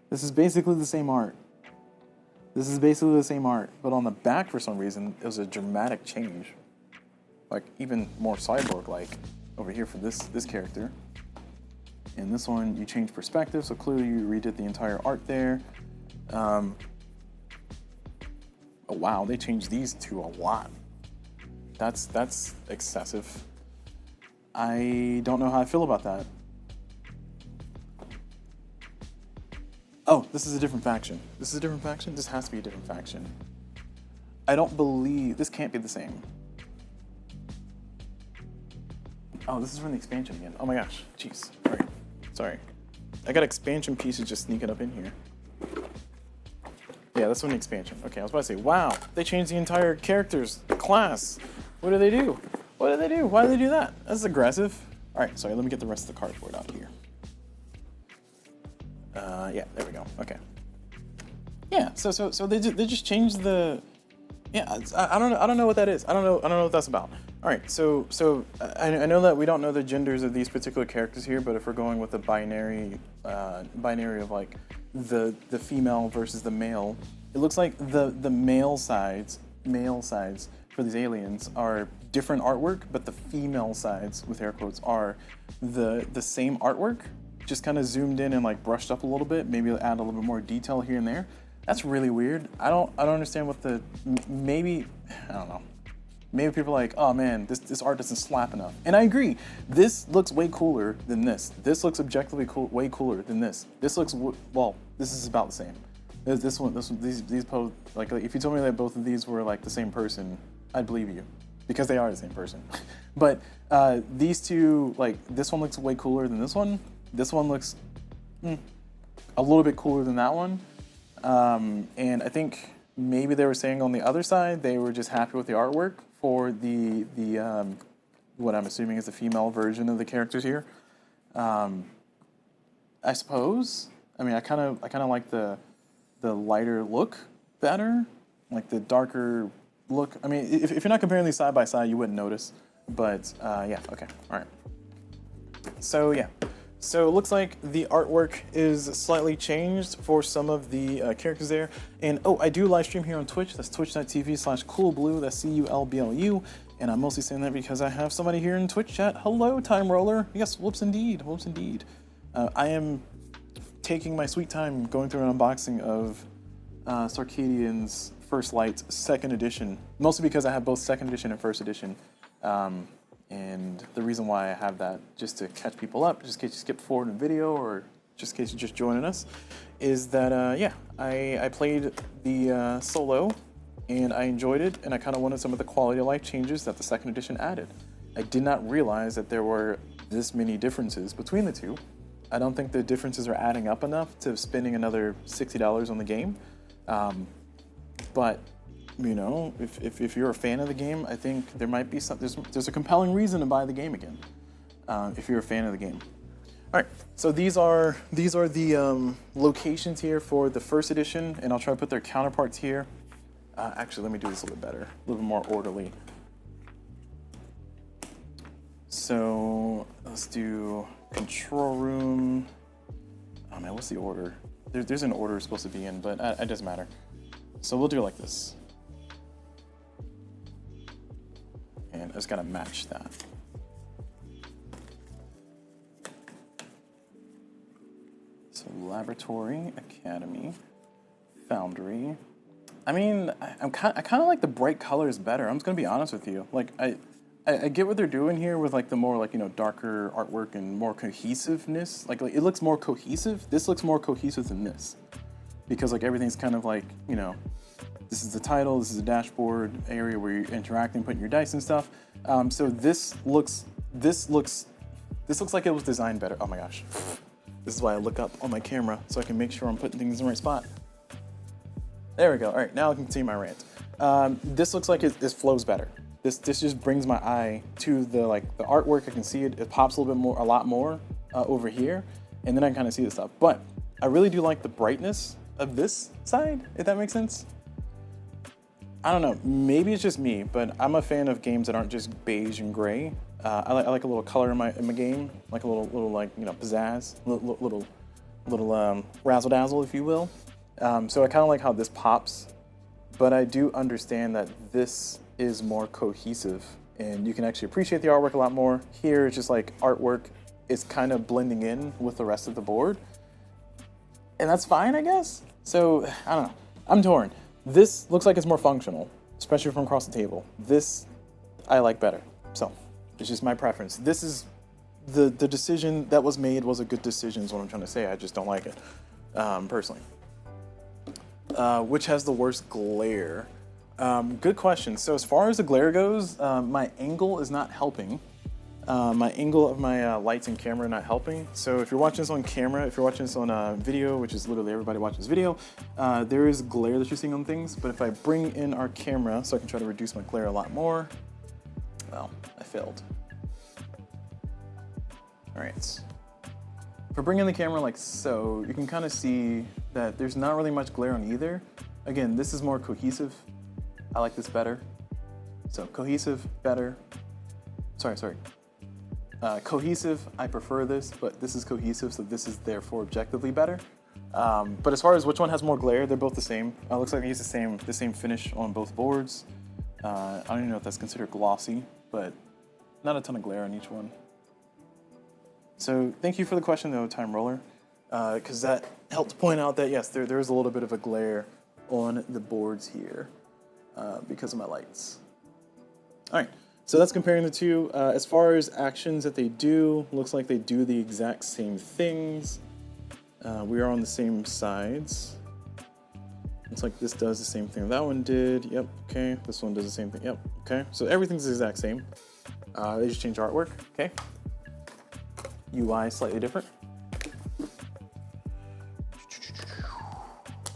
This is basically the same art. This is basically the same art, but on the back for some reason it was a dramatic change. Like even more cyborg-like over here for this character. And this one, you change perspective, so clearly you redid the entire art there. Oh wow, they changed these 2 a lot. That's excessive. I don't know how I feel about that. Oh, this is a different faction. This is a different faction? This has to be a different faction. I don't believe, this can't be the same. Oh, this is from the expansion again. Oh my gosh, jeez. All right, sorry. I got expansion pieces just sneaking up in here. Yeah, that's from the expansion. Okay, I was about to say, wow, they changed the entire characters, class. What do they do? What do they do? Why do they do that? That's aggressive. All right, sorry, let me get the rest of the cardboard out here. Yeah, there we go. Okay. Yeah, so they just changed the. Yeah, I don't know what that is. I don't know what that's about. All right, so I know that we don't know the genders of these particular characters here, but if we're going with the binary of like the female versus the male, it looks like the male sides for these aliens are different artwork, but the female sides, with air quotes, are the same artwork, just kind of zoomed in and like brushed up a little bit, maybe add a little bit more detail here and there. That's really weird. I don't understand what maybe, I don't know. Maybe people are like, oh man, this art doesn't slap enough. And I agree. This looks way cooler than this. This looks objectively way cooler than this. This looks, well, this is about the same. These pose, like if you told me that both of these were like the same person, I'd believe you, because they are the same person. But these 2, like this one looks way cooler than this one. This one looks a little bit cooler than that one. And I think maybe they were saying on the other side, they were just happy with the artwork for the what I'm assuming is the female version of the characters here. I suppose. I mean, I kind of like the lighter look better, like the darker look. I mean, if you're not comparing these side by side, you wouldn't notice. But yeah, okay, all right. So yeah, So it looks like the artwork is slightly changed for some of the characters there. And oh, I do live stream here on Twitch. That's twitch.tv/CulBlu. That's CulBlu. And I'm mostly saying that because I have somebody here in Twitch chat. Hello, Time Roller. Yes, whoops indeed. Whoops indeed. I am taking my sweet time going through an unboxing of Circadians First Light 2nd Edition. Mostly because I have both 2nd Edition and 1st Edition. And the reason why I have that, just to catch people up, just in case you skip forward in the video or just in case you're just joining us, is that, yeah, I played the solo and I enjoyed it, and I kind of wanted some of the quality of life changes that the 2nd edition added. I did not realize that there were this many differences between the two. I don't think the differences are adding up enough to spending another $60 on the game. But you know, if you're a fan of the game, I think there might be some, there's a compelling reason to buy the game again, if you're a fan of the game. All right, so these are the locations here for the 1st edition, and I'll try to put their counterparts here. Actually, let me do this a little bit better, a little bit more orderly. So let's do control room. Oh man, what's the order? There's an order it's supposed to be in, but it doesn't matter. So we'll do it like this. And I just gotta match that. So Laboratory, Academy, Foundry. I mean, I kind of like the bright colors better. I'm just gonna be honest with you. Like I get what they're doing here with like the more like, you know, darker artwork and more cohesiveness. Like it looks more cohesive. This looks more cohesive than this, because like everything's kind of like, you know, this is the title, this is a dashboard area where you're interacting, putting your dice and stuff. So this looks like it was designed better. Oh my gosh. This is why I look up on my camera so I can make sure I'm putting things in the right spot. There we go. All right, now I can see my rant. This looks like it flows better. This just brings my eye to the artwork. I can see it. It pops a little bit more, a lot more over here, and then I can kind of see the stuff. But I really do like the brightness of this side, if that makes sense. I don't know, maybe it's just me, but I'm a fan of games that aren't just beige and gray. I like a little color in my game, like a little like, you know, pizzazz, little razzle dazzle, if you will. So I kind of like how this pops, but I do understand that this is more cohesive, and you can actually appreciate the artwork a lot more. Here it's just like artwork is kind of blending in with the rest of the board, and that's fine, I guess. So I don't know, I'm torn. This looks like it's more functional, especially from across the table. This I like better. So it's just my preference. This is the decision that was made was a good decision is what I'm trying to say. I just don't like it, personally. Which has the worst glare? Good question. So as far as the glare goes, my angle is not helping. My angle of my lights and camera are not helping. So if you're watching this on camera, if you're watching this on video, which is literally everybody watches video, there is glare that you're seeing on things. But if I bring in our camera so I can try to reduce my glare a lot more, well, I failed. All right. If I bring in the camera like so, you can kind of see that there's not really much glare on either. Again, this is more cohesive. I like this better. So cohesive, better. Sorry. Cohesive, I prefer this, but this is cohesive, so this is therefore objectively better. But as far as which one has more glare, they're both the same. It looks like they use the same finish on both boards. I don't even know if that's considered glossy, but not a ton of glare on each one. So thank you for the question though, Time Roller, because that helped point out that yes, there is a little bit of a glare on the boards here because of my lights. All right. So that's comparing the two. As far as actions that they do, looks like they do the exact same things. We are on the same sides. Looks like this does the same thing that one did. Yep, okay. This one does the same thing. Yep, okay. So everything's the exact same. They just change artwork, okay. UI slightly different.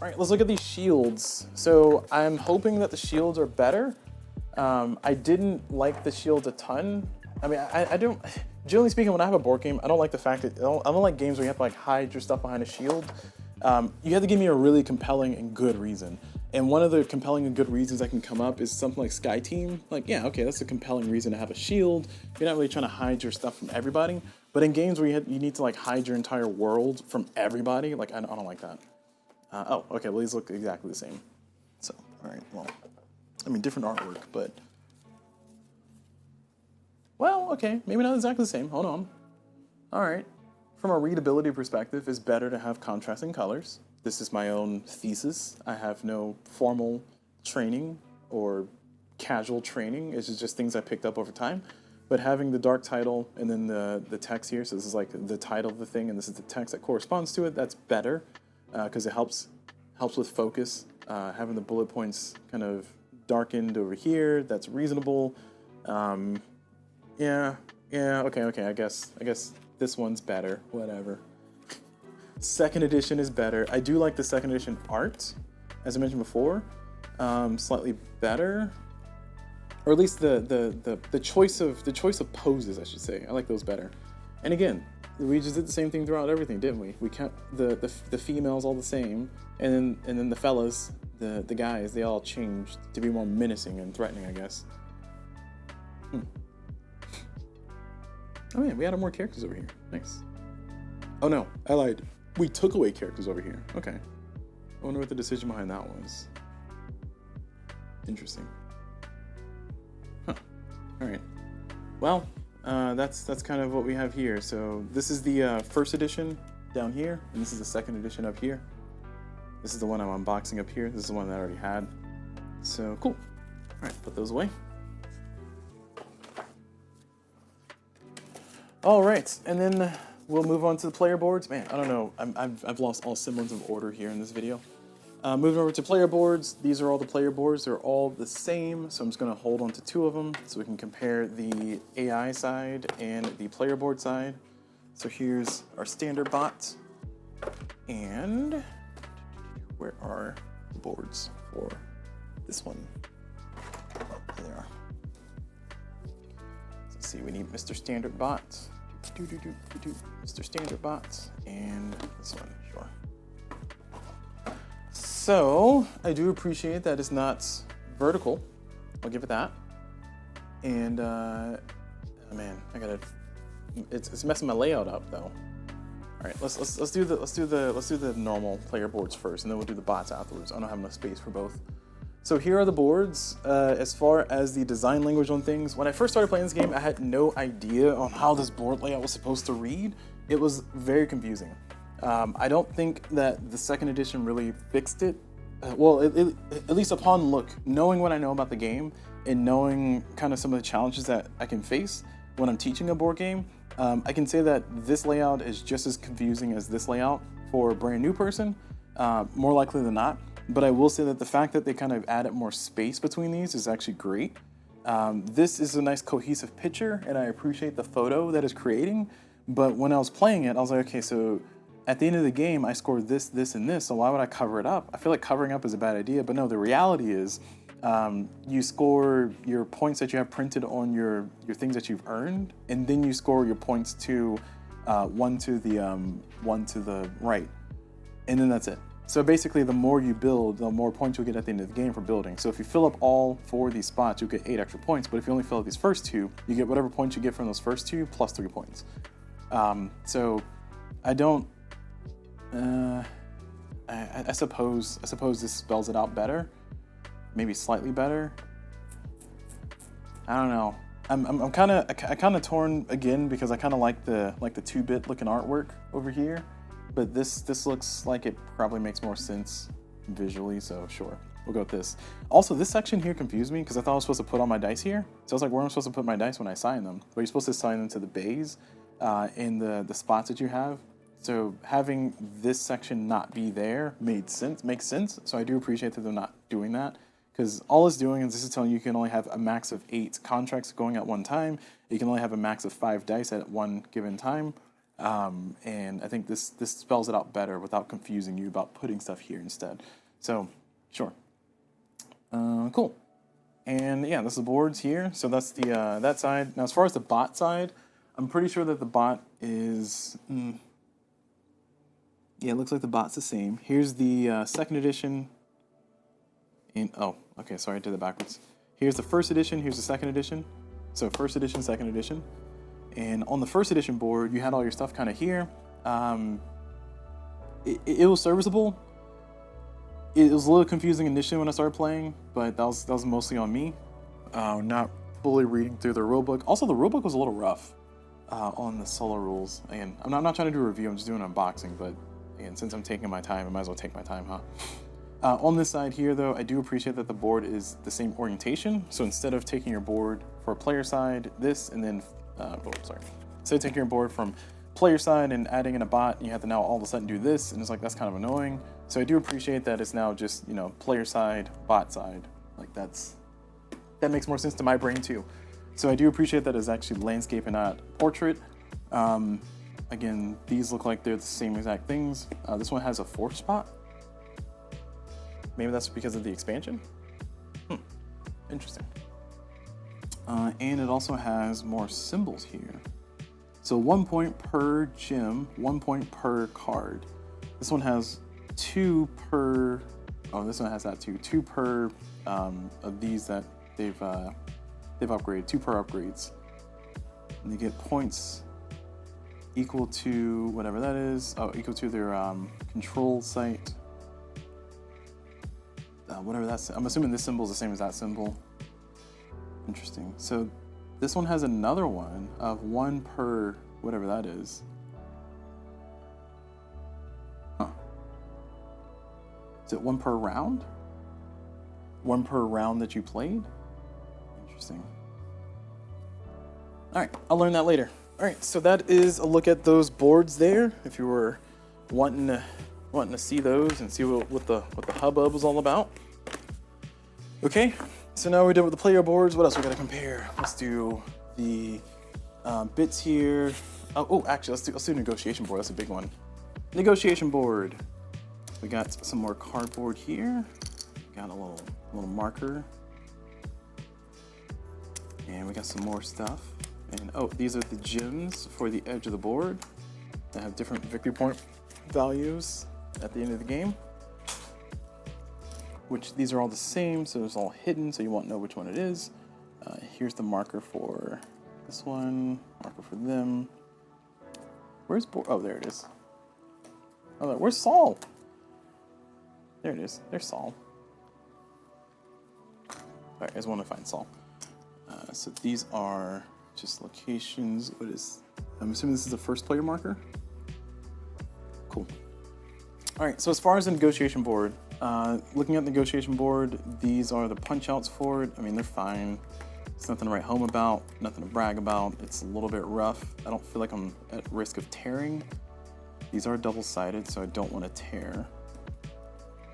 All right, let's look at these shields. So I'm hoping that the shields are better. I didn't like the shields a ton. I mean, I don't, generally speaking, when I have a board game, I don't like the fact that, I don't like games where you have to like hide your stuff behind a shield. You have to give me a really compelling and good reason. And one of the compelling and good reasons that can come up is something like Sky Team. Like, yeah, okay, that's a compelling reason to have a shield. You're not really trying to hide your stuff from everybody. But in games where you need to like hide your entire world from everybody, like I don't like that. Oh, okay, well these look exactly the same. So, all right, well, I mean different artwork, but well, okay, maybe not exactly the same. Hold on. All right, from a readability perspective, it's better to have contrasting colors. This is my own thesis. I have no formal training or casual training. It's just things I picked up over time. But having the dark title and then the text here, so this is like the title of the thing, and this is the text that corresponds to it, that's better because it helps with focus. Having the bullet points kind of darkened over here, that's reasonable. Yeah, okay, I guess this one's better, whatever. Second edition is better. I do like the second edition art, as I mentioned before, slightly better, or at least the choice of poses, I should say. I like those better. And again, we just did the same thing throughout everything, didn't we? We kept the females all the same, and then the fellas, the guys, they all changed to be more menacing and threatening, I guess. Oh man, we added more characters over here. Nice. Oh no, I lied. We took away characters over here. Okay. I wonder what the decision behind that was. Interesting. Huh. All right. Well, that's kind of what we have here. So this is the first edition down here, and this is the second edition up here. This is the one I'm unboxing up here. This is the one that I already had. So cool. All right, put those away. All right, and then we'll move on to the player boards. Man, I don't know. I've lost all semblance of order here in this video. Moving over to player boards. These are all the player boards. They're all the same, so I'm just going to hold on to two of them so we can compare the AI side and the player board side. So here's our standard bot. And where are the boards for this one? Oh, there they are. Let's see, we need Mr. Standard Bot. Mr. Standard Bot, and this one, sure. So, I do appreciate that it's not vertical. I'll give it that. And, oh man, it's messing my layout up though. All right, let's do the normal player boards first, and then we'll do the bots afterwards. I don't have enough space for both. So here are the boards. As far as the design language on things, when I first started playing this game, I had no idea on how this board layout was supposed to read. It was very confusing. I don't think that the second edition really fixed it. Well, at least upon look, knowing what I know about the game and knowing kind of some of the challenges that I can face when I'm teaching a board game, I can say that this layout is just as confusing as this layout for a brand new person, more likely than not. But I will say that the fact that they kind of added more space between these is actually great. This is a nice cohesive picture, and I appreciate the photo that it's creating. But when I was playing it, I was like, okay, so at the end of the game, I scored this, this, and this, so why would I cover it up? I feel like covering up is a bad idea, but no, the reality is you score your points that you have printed on your things that you've earned, and then you score your points to one to the right, and then that's it. So basically, the more you build, the more points you'll get at the end of the game for building. So if you fill up all 4 of these spots, you'll get 8 extra points. But if you only fill up these first 2, you get whatever points you get from those first 2 plus 3 points. So I don't. I suppose this spells it out better, maybe slightly better. I don't know. I'm kind of torn again because I kind of like the 2-bit looking artwork over here. But this looks like it probably makes more sense visually, so sure, we'll go with this. Also, this section here confused me because I thought I was supposed to put all my dice here. So I was like, where am I supposed to put my dice when I assign them? But you're supposed to assign them to the bays in the spots that you have. So having this section not be there makes sense. So I do appreciate that they're not doing that, because all it's doing is this is telling you can only have a max of 8 contracts going at one time. You can only have a max of 5 dice at one given time. And I think this spells it out better without confusing you about putting stuff here instead. So, sure. Cool. And yeah, this is the boards here. So that's the that side. Now, as far as the bot side, I'm pretty sure that the bot is... yeah, it looks like the bot's the same. Here's the second edition. Oh, okay, sorry, I did it backwards. Here's the first edition, here's the second edition. So first edition, second edition. And on the first edition board, you had all your stuff kind of here. It was serviceable. It was a little confusing initially when I started playing, but that was mostly on me. Not fully reading through the rulebook. Also, the rulebook was a little rough on the solo rules. Again, I'm not trying to do a review, I'm just doing an unboxing, but again, since I'm taking my time, I might as well take my time, huh? On this side here, though, I do appreciate that the board is the same orientation. So instead of taking your board for player side, this, and then, instead of taking your board from player side and adding in a bot, you have to now all of a sudden do this, and it's like, that's kind of annoying. So I do appreciate that it's now just, you know, player side, bot side. Like that makes more sense to my brain too. So I do appreciate that it's actually landscape and not portrait. Again, these look like they're the same exact things. This one has a 4th spot. Maybe that's because of the expansion. Interesting. And it also has more symbols here. So 1 point per gem, 1 point per card. This one has 2 per, oh, this one has that too. 2 per of these that they've upgraded, 2 per upgrades. And they get points equal to whatever that is. Oh, equal to their control site. Whatever that's, I'm assuming this symbol is the same as that symbol. Interesting. So this one has another one of 1 per whatever that is. Huh. Is it 1 per round? 1 per round that you played? Interesting. All right, I'll learn that later. All right, so that is a look at those boards there. If you were wanting to see those and see what the hubbub was all about. Okay, so now we're done with the player boards. What else we gotta compare? Let's do the bits here. Actually, let's do negotiation board. That's a big one. Negotiation board. We got some more cardboard here. Got a little marker. And we got some more stuff. And these are the gems for the edge of the board that have different victory point values at the end of the game. Which these are all the same, so it's all hidden, so you won't know which one it is. Here's the marker for this one, marker for them. Where's oh, there it is. Oh, where's Saul? There it is. There's Saul. All right, I just want to find Saul. So these are just locations. I'm assuming this is the first player marker. Cool. All right, so as far as the negotiation board, looking at the negotiation board, these are the punch outs for it. I mean, they're fine. It's nothing to write home about, nothing to brag about. It's a little bit rough. I don't feel like I'm at risk of tearing. These are double-sided, so I don't want to tear.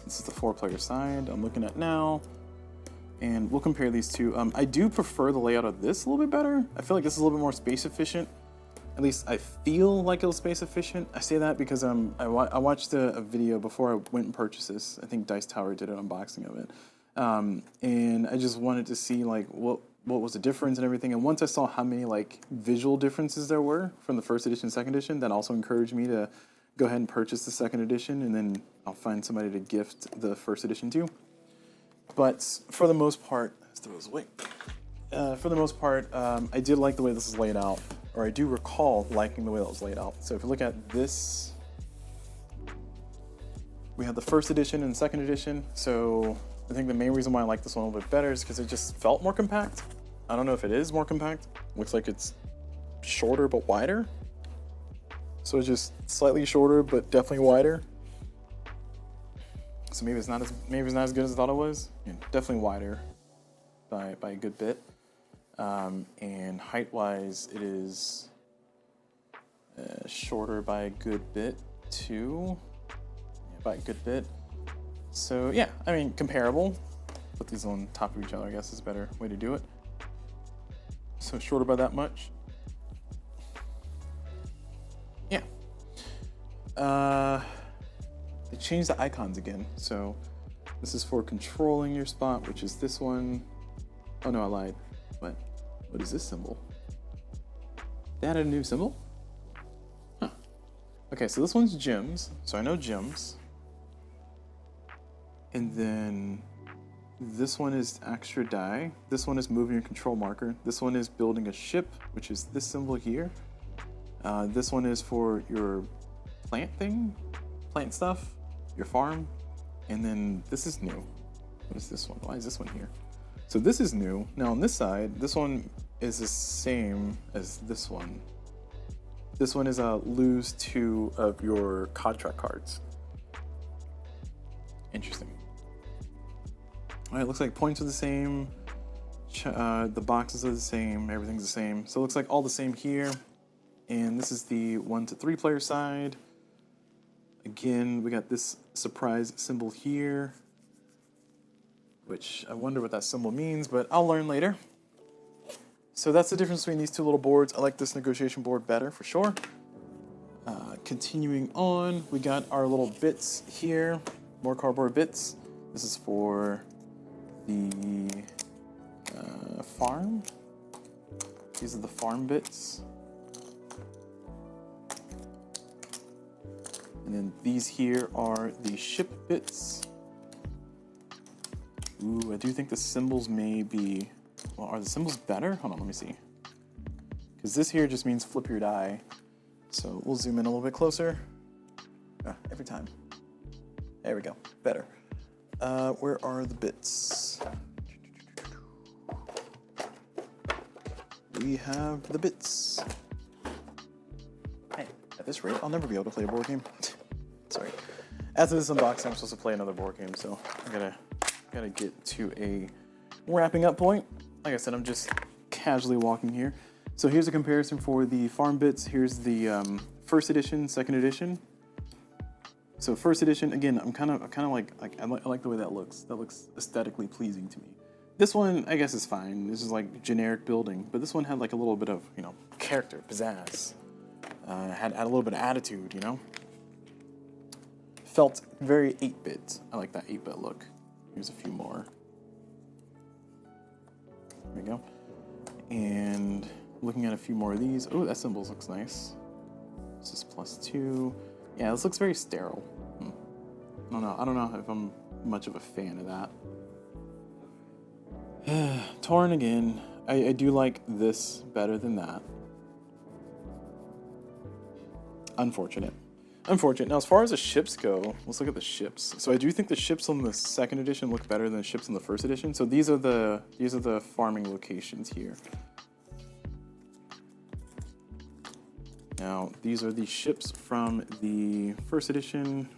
This is the 4-player side I'm looking at now. And we'll compare these two. I do prefer the layout of this a little bit better. I feel like this is a little bit more space efficient. At least I feel like it was space efficient. I say that because I watched a video before I went and purchased this. I think Dice Tower did an unboxing of it. And I just wanted to see like what was the difference and everything. And once I saw how many like visual differences there were from the first edition, second edition, that also encouraged me to go ahead and purchase the second edition, and then I'll find somebody to gift the first edition to. But for the most part, let's throw those away. For the most part, I did like the way this is laid out, or I do recall liking the way that was laid out. So if you look at this, we have the first edition and second edition. So I think the main reason why I like this one a little bit better is because it just felt more compact. I don't know if it is more compact. Looks like it's shorter but wider. So it's just slightly shorter but definitely wider. So maybe it's not as good as I thought it was. Yeah, definitely wider by a good bit. And height-wise, it is shorter by a good bit too. Yeah, by a good bit. So yeah, I mean comparable. Put these on top of each other, I guess is a better way to do it. So shorter by that much. Yeah. They changed the icons again. So this is for controlling your spot, which is this one. Oh no, I lied. What is this symbol? They added a new symbol? Huh. Okay, so this one's gems. So I know gems. And then This one is extra die. This one is moving your control marker. This one is building a ship, which is this symbol here. This one is for your plant thing, plant stuff, your farm. And then this is new. What is this one? Why is this one here? So this is new. Now on this side, this one is the same as this one. This one is lose 2 of your contract cards. Interesting. All right, looks like points are the same. The boxes are the same. Everything's the same. So it looks like all the same here. And this is the 1 to 3 player side. Again, we got this surprise symbol here, which I wonder what that symbol means, but I'll learn later. So that's the difference between these 2 little boards. I like this negotiation board better for sure. Continuing on, we got our little bits here, more cardboard bits. This is for the farm. These are the farm bits. And then these here are the ship bits. Ooh, I do think the symbols may be... Well, are the symbols better? Hold on, let me see. Because this here just means flip your die. So we'll zoom in a little bit closer. Every time. There we go. Better. Where are the bits? We have the bits. Hey, at this rate, I'll never be able to play a board game. Sorry. After this unboxing, I'm supposed to play another board game, so I gotta get to a wrapping up point. Like I said, I'm just casually walking here. So here's a comparison for the farm bits. Here's the first edition, second edition. So first edition, again, I'm kind of like I like the way that looks. That looks aesthetically pleasing to me. This one, I guess, is fine. This is like generic building, but this one had like a little bit of, you know, character, pizzazz. Had a little bit of attitude, you know. Felt very 8-bit. I like that 8-bit look. Here's a few more. There we go. And looking at a few more of these. Oh, that symbol looks nice. This is +2. Yeah, this looks very sterile. I don't know if I'm much of a fan of that. Torn again. I do like this better than that. Unfortunate. Now, as far as the ships go, let's look at the ships. So I do think the ships on the second edition look better than the ships on the first edition. So these are the farming locations here. Now, these are the ships from the first edition.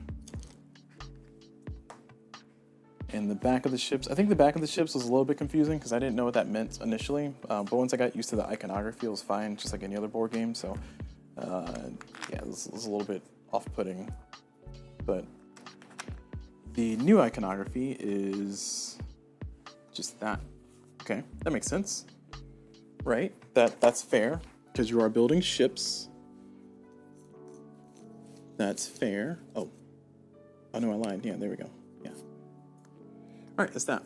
And the back of the ships, I think the back of the ships was a little bit confusing because I didn't know what that meant initially. But once I got used to the iconography, it was fine, just like any other board game. So, yeah, this was a little bit off-putting. But the new iconography is just that. Okay, that makes sense, right? That's fair because you are building ships. That's fair. Oh no, I lied. Yeah, there we go. Yeah. All right, that's that.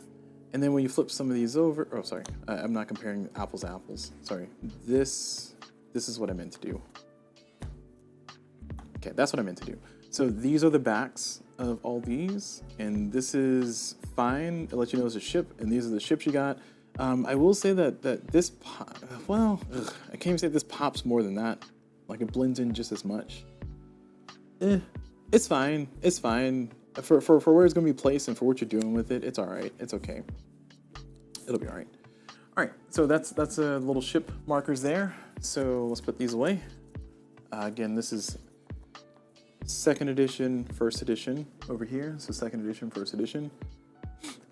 And then when you flip some of these over, oh, sorry, I'm not comparing apples to apples. Sorry, this is what I meant to do. Okay, that's what I meant to do. So these are the backs of all these, and this is fine. It lets you know it's a ship, and these are the ships you got. I will say that this, I can't even say this pops more than that. Like it blends in just as much. It's fine. It's fine. For where it's going to be placed and for what you're doing with it, it's all right. It's okay. It'll be all right. All right, so that's little ship markers there. So let's put these away. Again, this is second edition, first edition over here. So second edition, first edition.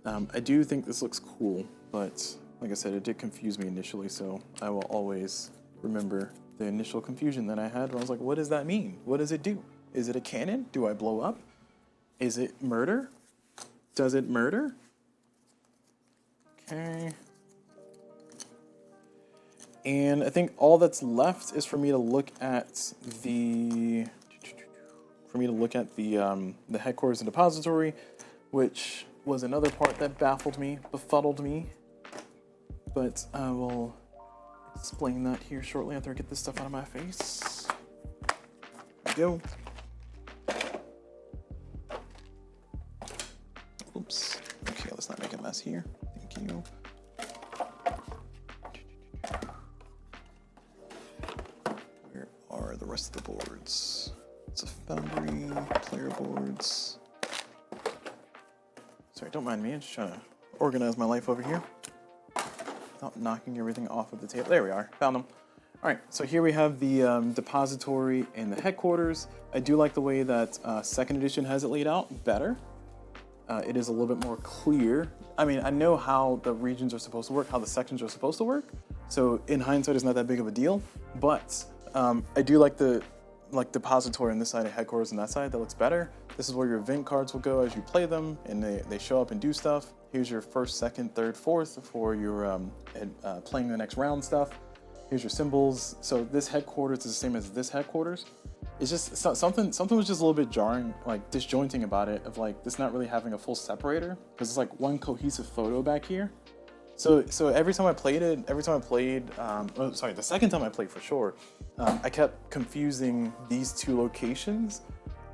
I do think this looks cool, but like I said, it did confuse me initially. So I will always remember the initial confusion that I had. When I was like, what does that mean? What does it do? Is it a cannon? Do I blow up? Is it murder? Does it murder? Okay. And I think all that's left is for me to look at the headquarters and depository, which was another part that baffled me, befuddled me. But I will explain that here shortly after I get this stuff out of my face. There we go. Oops. Okay, let's let's not make a mess here. Thank you. Where are the rest of the boards? It's a foundry, player boards. Sorry, don't mind me. I'm just trying to organize my life over here without knocking everything off of the table. There we are. Found them. All right, so here we have the depository and the headquarters. I do like the way that second edition has it laid out better. It is a little bit more clear. I mean, I know how the regions are supposed to work, how the sections are supposed to work. So in hindsight, it's not that big of a deal. But I do like the depository on this side and headquarters on that side. That looks better. This is where your event cards will go as you play them, and they show up and do stuff. Here's your first, second, third, fourth for your playing the next round stuff. Here's your symbols. So this headquarters is the same as this headquarters. It's just something was just a little bit jarring, like disjointing about it, of like this not really having a full separator, because it's like one cohesive photo back here. So every time I played it, the second time I played for sure, I kept confusing these two locations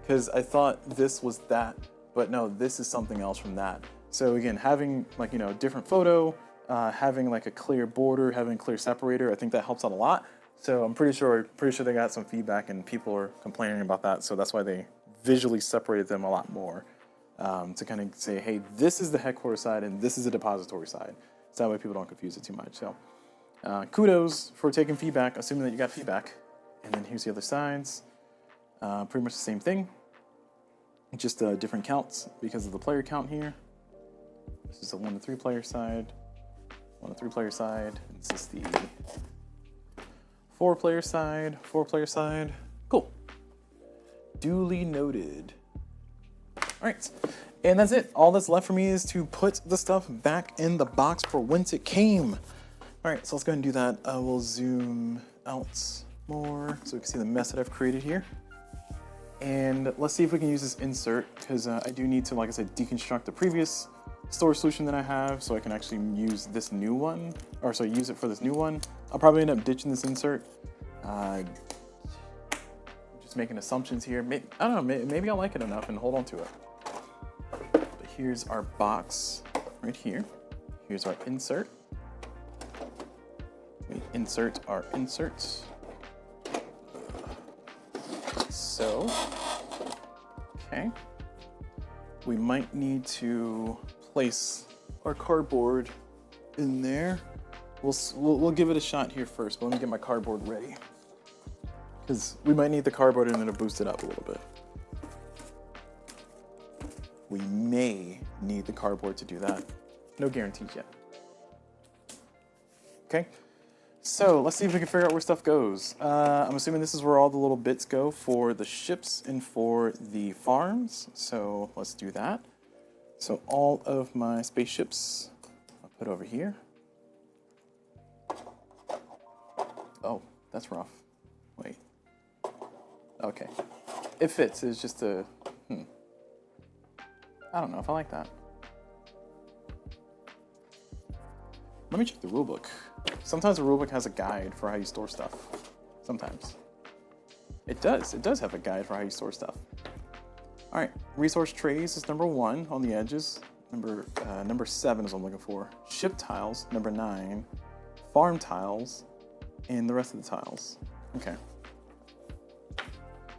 because I thought this was that, but no, this is something else from that. So again, having like, you know, a different photo, having like a clear border, having a clear separator, I think that helps out a lot. So I'm pretty sure they got some feedback and people are complaining about that. So that's why they visually separated them a lot more, to kind of say, hey, this is the headquarters side and this is the depository side. So that way people don't confuse it too much. So kudos for taking feedback, assuming that you got feedback. And then here's the other sides. Pretty much the same thing, just different counts because of the player count here. This is the 1 to 3 player side, 1 to 3 player side. This is the 4 player side, 4 player side. Cool. Duly noted. All right, and that's it. All that's left for me is to put the stuff back in the box for whence it came. All right, so let's go ahead and do that. I will zoom out more so we can see the mess that I've created here. And let's see if we can use this insert, because I do need to, like I said, deconstruct the previous storage solution that I have so I can actually use this new one, or sorry, use it for this new one. I'll probably end up ditching this insert. Just making assumptions here. I don't know, maybe I like it enough and hold on to it. But here's our box right here. Here's our insert. We insert our inserts. So, okay. We might need to place our cardboard in there. We'll give it a shot here first, but let me get my cardboard ready, because we might need the cardboard in there to boost it up a little bit. We may need the cardboard to do that. No guarantees yet. Okay, so let's see if we can figure out where stuff goes. I'm assuming this is where all the little bits go for the ships and for the farms. So let's do that. So all of my spaceships I'll put over here. Oh, that's rough. Wait. Okay. It fits. It's just a... I don't know if I like that. Let me check the rulebook. Sometimes the rulebook has a guide for how you store stuff. Sometimes. It does. It does have a guide for how you store stuff. All right. Resource trays is number 1 on the edges. Number 7 is what I'm looking for. Ship tiles, number 9. Farm tiles, and the rest of the tiles. Okay.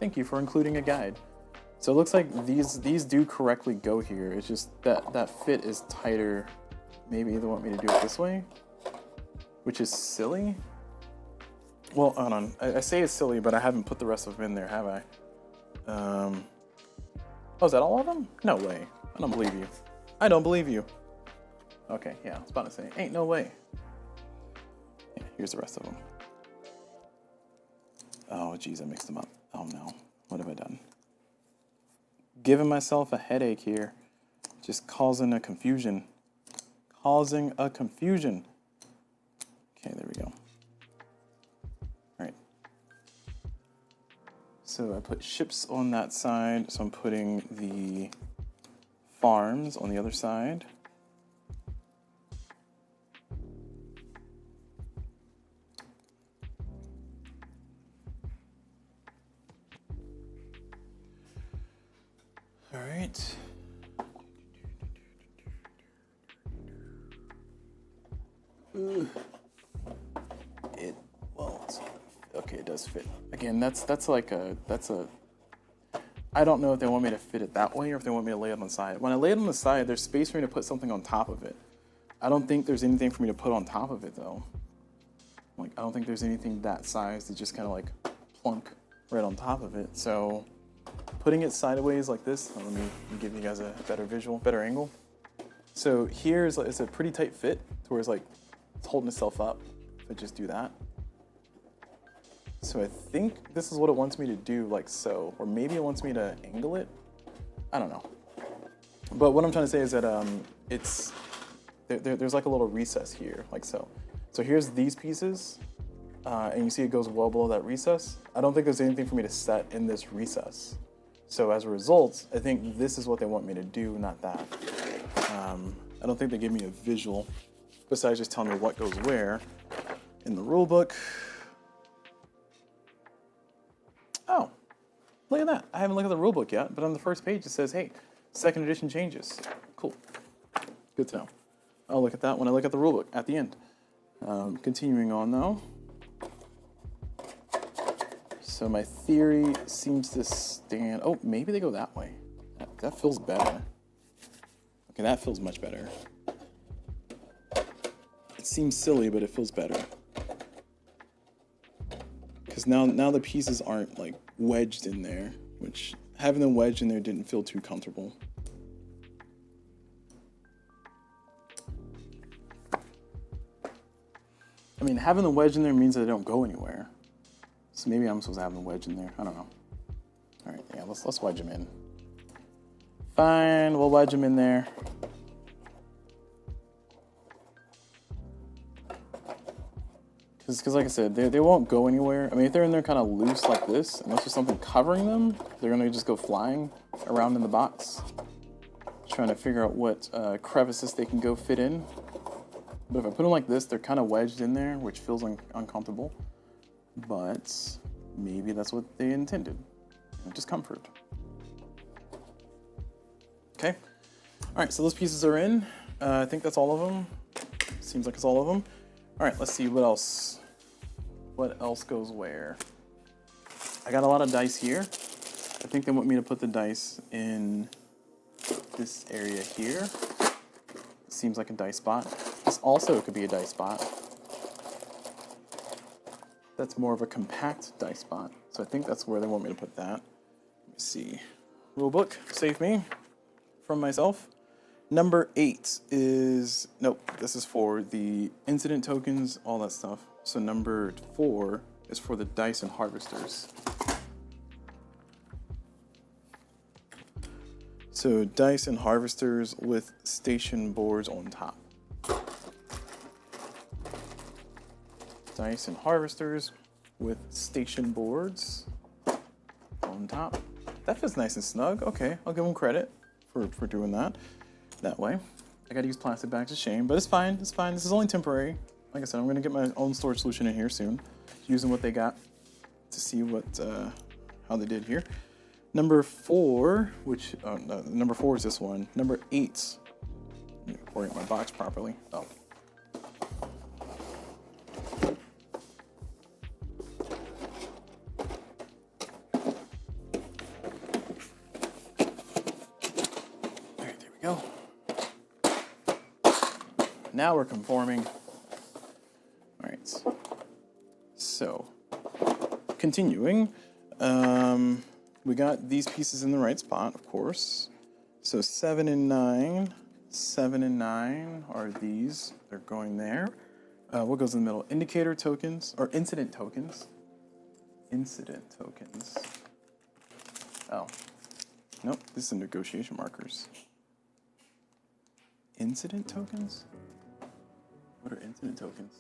Thank you for including a guide. So it looks like these do correctly go here. It's just that fit is tighter. Maybe they want me to do it this way, which is silly. Well, hold on. I say it's silly, but I haven't put the rest of them in there, have I? Oh, is that all of them? No way. I don't believe you. I don't believe you. Okay, yeah, I was about to say, ain't no way. Yeah, here's the rest of them. Oh, geez, I mixed them up. Oh no, what have I done? Giving myself a headache here. Just causing a confusion. Causing a confusion. Okay, there we go. All right. So I put ships on that side, so I'm putting the farms on the other side. All right. Okay, it does fit. Again, that's like a, I don't know if they want me to fit it that way or if they want me to lay it on the side. When I lay it on the side, there's space for me to put something on top of it. I don't think there's anything for me to put on top of it though. Like, I don't think there's anything that size to just kind of like plunk right on top of it. So putting it sideways like this, let me give you guys a better visual, better angle. So here is it's a pretty tight fit to where it's like it's holding itself up. If I just do that. So I think this is what it wants me to do, like so, or maybe it wants me to angle it. I don't know. But what I'm trying to say is that there's like a little recess here, like so. So here's these pieces, and you see it goes well below that recess. I don't think there's anything for me to set in this recess. So as a result, I think this is what they want me to do, not that. I don't think they give me a visual besides just telling me what goes where in the rule book. Oh, look at that. I haven't looked at the rule book yet, but on the first page it says, hey, second edition changes. Cool. Good to know. I'll look at that when I look at the rule book at the end. Continuing on though. So my theory seems to stand. Oh, maybe they go that way. That feels better. Okay, that feels much better. It seems silly, but it feels better. Because now the pieces aren't like wedged in there, which having them wedged in there didn't feel too comfortable. I mean, having them wedged in there means that they don't go anywhere. So maybe I'm supposed to have them wedged in there. I don't know. All right, yeah, let's wedge them in. Fine, we'll wedge them in there. Because like I said, they won't go anywhere. I mean, if they're in there kind of loose like this, unless there's something covering them, they're gonna just go flying around in the box, trying to figure out what crevices they can go fit in. But if I put them like this, they're kind of wedged in there, which feels uncomfortable. But maybe that's what they intended, just comfort. Okay. All right, so those pieces are in. I think that's all of them. Seems like it's all of them. All right, let's see what else. What else goes where? I got a lot of dice here. I think they want me to put the dice in this area here. Seems like a dice spot. This also could be a dice spot. That's more of a compact dice spot. So I think that's where they want me to put that. Let me see. Rulebook, save me from myself. Number 8 is, nope, this is for the incident tokens, all that stuff. So number 4 is for the dice and harvesters. So dice and harvesters with station boards on top. Dice and harvesters with station boards on top. That feels nice and snug. Okay, I'll give them credit for doing that way. I gotta use plastic bags, a shame, but it's fine, it's fine. This is only temporary. Like I said, I'm gonna get my own storage solution in here soon, using what they got to see what how they did here. Number 4, which, no, number 4 is this one. Number 8, let me orient my box properly. Oh. Go. Now we're conforming. All right. So, continuing, we got these pieces in the right spot, of course. So 7 and 9. 7 and 9 are these. They're going there. What goes in the middle? Indicator tokens, or incident tokens. Incident tokens. Oh. Nope, this is negotiation markers. Incident tokens? What are incident tokens?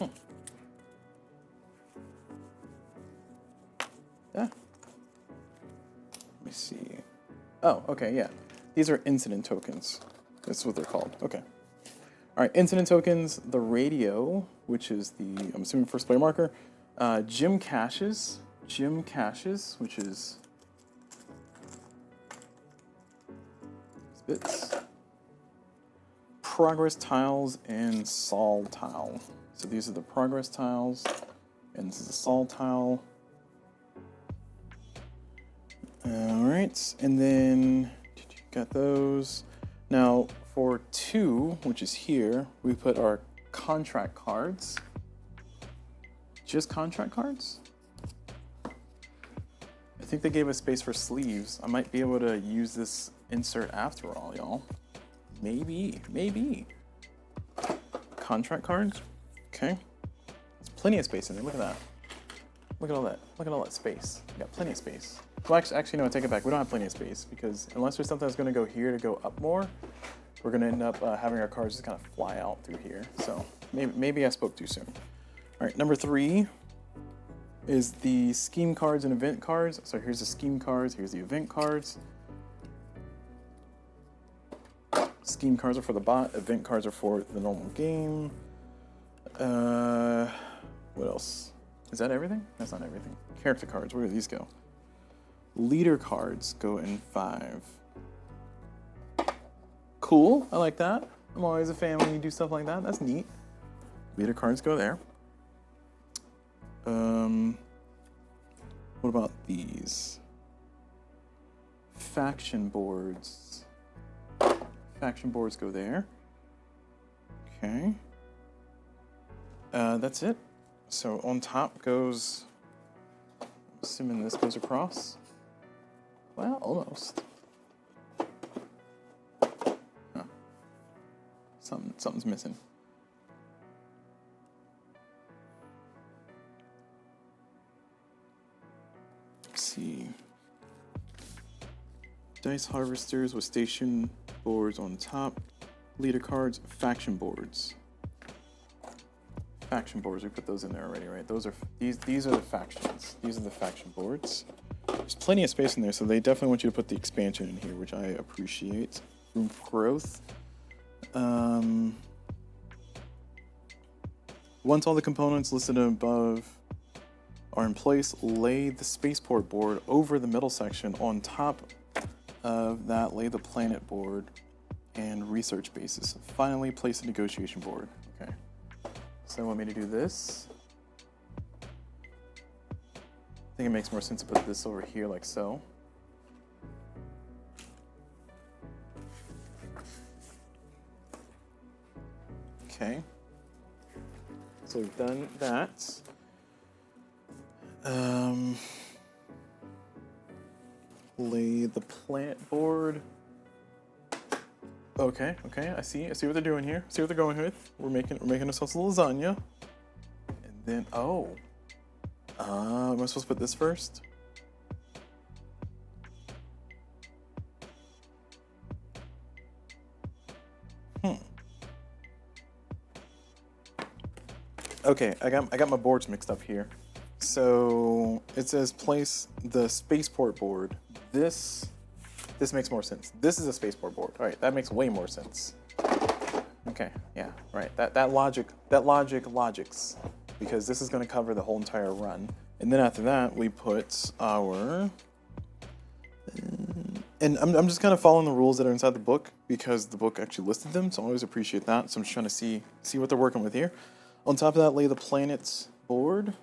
Yeah. Let me see. Oh, okay, yeah. These are incident tokens. That's what they're called. Okay. All right, incident tokens, the radio, which is the, I'm assuming first player marker, gym caches, which is bits. progress tiles and sol tile. So these are the progress tiles, and this is the sol tile. All right, and then got those. Now for 2, which is here, we put our contract cards. Just contract cards? I think they gave us space for sleeves. I might be able to use this insert after all, y'all. Maybe. Contract cards? Okay. There's plenty of space in there. Look at that. Look at all that. Look at all that space. We got plenty of space. Well, actually, no, I take it back. We don't have plenty of space because unless there's something that's going to go here to go up more, we're going to end up having our cards just kind of fly out through here. So maybe I spoke too soon. All right, number 3 is the scheme cards and event cards. So here's the scheme cards. Here's the event cards. Scheme cards are for the bot. Event cards are for the normal game. What else? Is that everything? That's not everything. Character cards. Where do these go? Leader cards go in 5. Cool. I like that. I'm always a fan when you do stuff like that. That's neat. Leader cards go there. What about these? Faction boards. Faction boards go there. Okay. That's it. So on top goes, I'm assuming this goes across. Well, almost. Huh. Something's missing. Let's see. Dice harvesters with station boards on top. Leader cards, faction boards. Faction boards, we put those in there already, right? Those are these are the factions. These are the faction boards. There's plenty of space in there, so they definitely want you to put the expansion in here, which I appreciate. Room for growth. Once all the components listed above are in place, lay the spaceport board over the middle section. On top of that, lay the planet board and research bases. Finally, place a negotiation board. Okay. So they want me to do this. I think it makes more sense to put this over here like so. Okay. So we've done that. Lay the planet board. Okay, I see what they're doing here. See what they're going with. We're making ourselves a lasagna. And then am I supposed to put this first? Okay, I got my boards mixed up here. So it says place the spaceport board. This makes more sense. This is a spaceport board. All right, that makes way more sense. Okay, yeah, right. That logics, because this is going to cover the whole entire run. And then after that, we put our. And I'm just kind of following the rules that are inside the book because the book actually listed them, so I always appreciate that. So I'm just trying to see what they're working with here. On top of that, lay the planets board.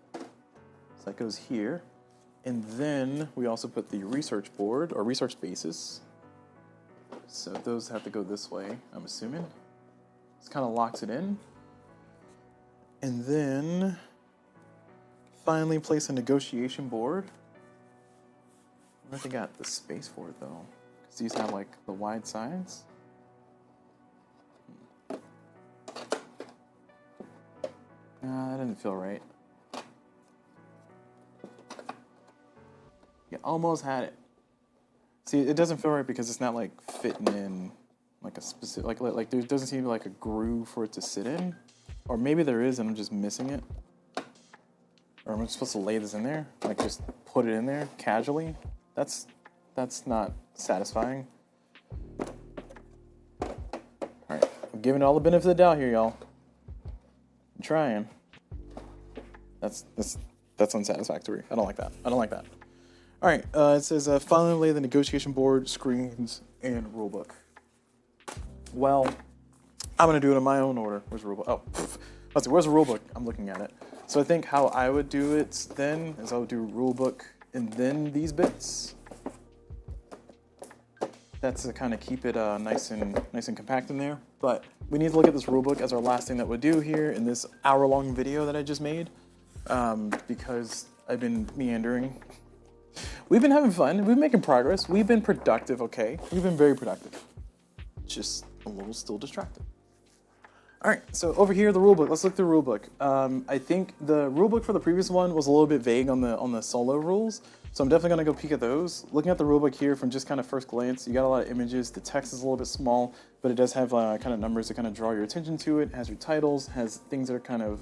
So that goes here. And then we also put the research board, or research bases. So those have to go this way, I'm assuming. This kind of locks it in. And then finally place a negotiation board. I wonder if they got the space for it though, because these have like the wide sides. That doesn't feel right. You almost had it. See, it doesn't feel right because it's not like fitting in like a specific, like there doesn't seem like a groove for it to sit in. Or maybe there is and I'm just missing it. Or am I supposed to lay this in there? Like just put it in there casually? That's not satisfying. Alright, I'm giving it all the benefit of the doubt here, y'all. I'm trying. That's unsatisfactory. I don't like that. All right, it says finally lay the negotiation board, screens, and rulebook. Well, I'm gonna do it in my own order. Where's the rulebook? Oh, let's see. Where's the rulebook? I'm looking at it. So I think how I would do it then is I would do rulebook and then these bits. That's to kind of keep it nice and compact in there. But we need to look at this rulebook as our last thing that we'll do here in this hour-long video that I just made, because I've been meandering. We've been having fun. We've been making progress. We've been productive. Okay, we've been very productive. Just a little still distracted. All right, so over here, the rulebook. Let's look through the rulebook. I think the rulebook for the previous one was a little bit vague on the solo rules, so I'm definitely gonna go peek at those. Looking at the rulebook here from just kind of first glance, you got a lot of images. The text is a little bit small, but it does have kind of numbers that kind of draw your attention to it. It has your titles, has things that are kind of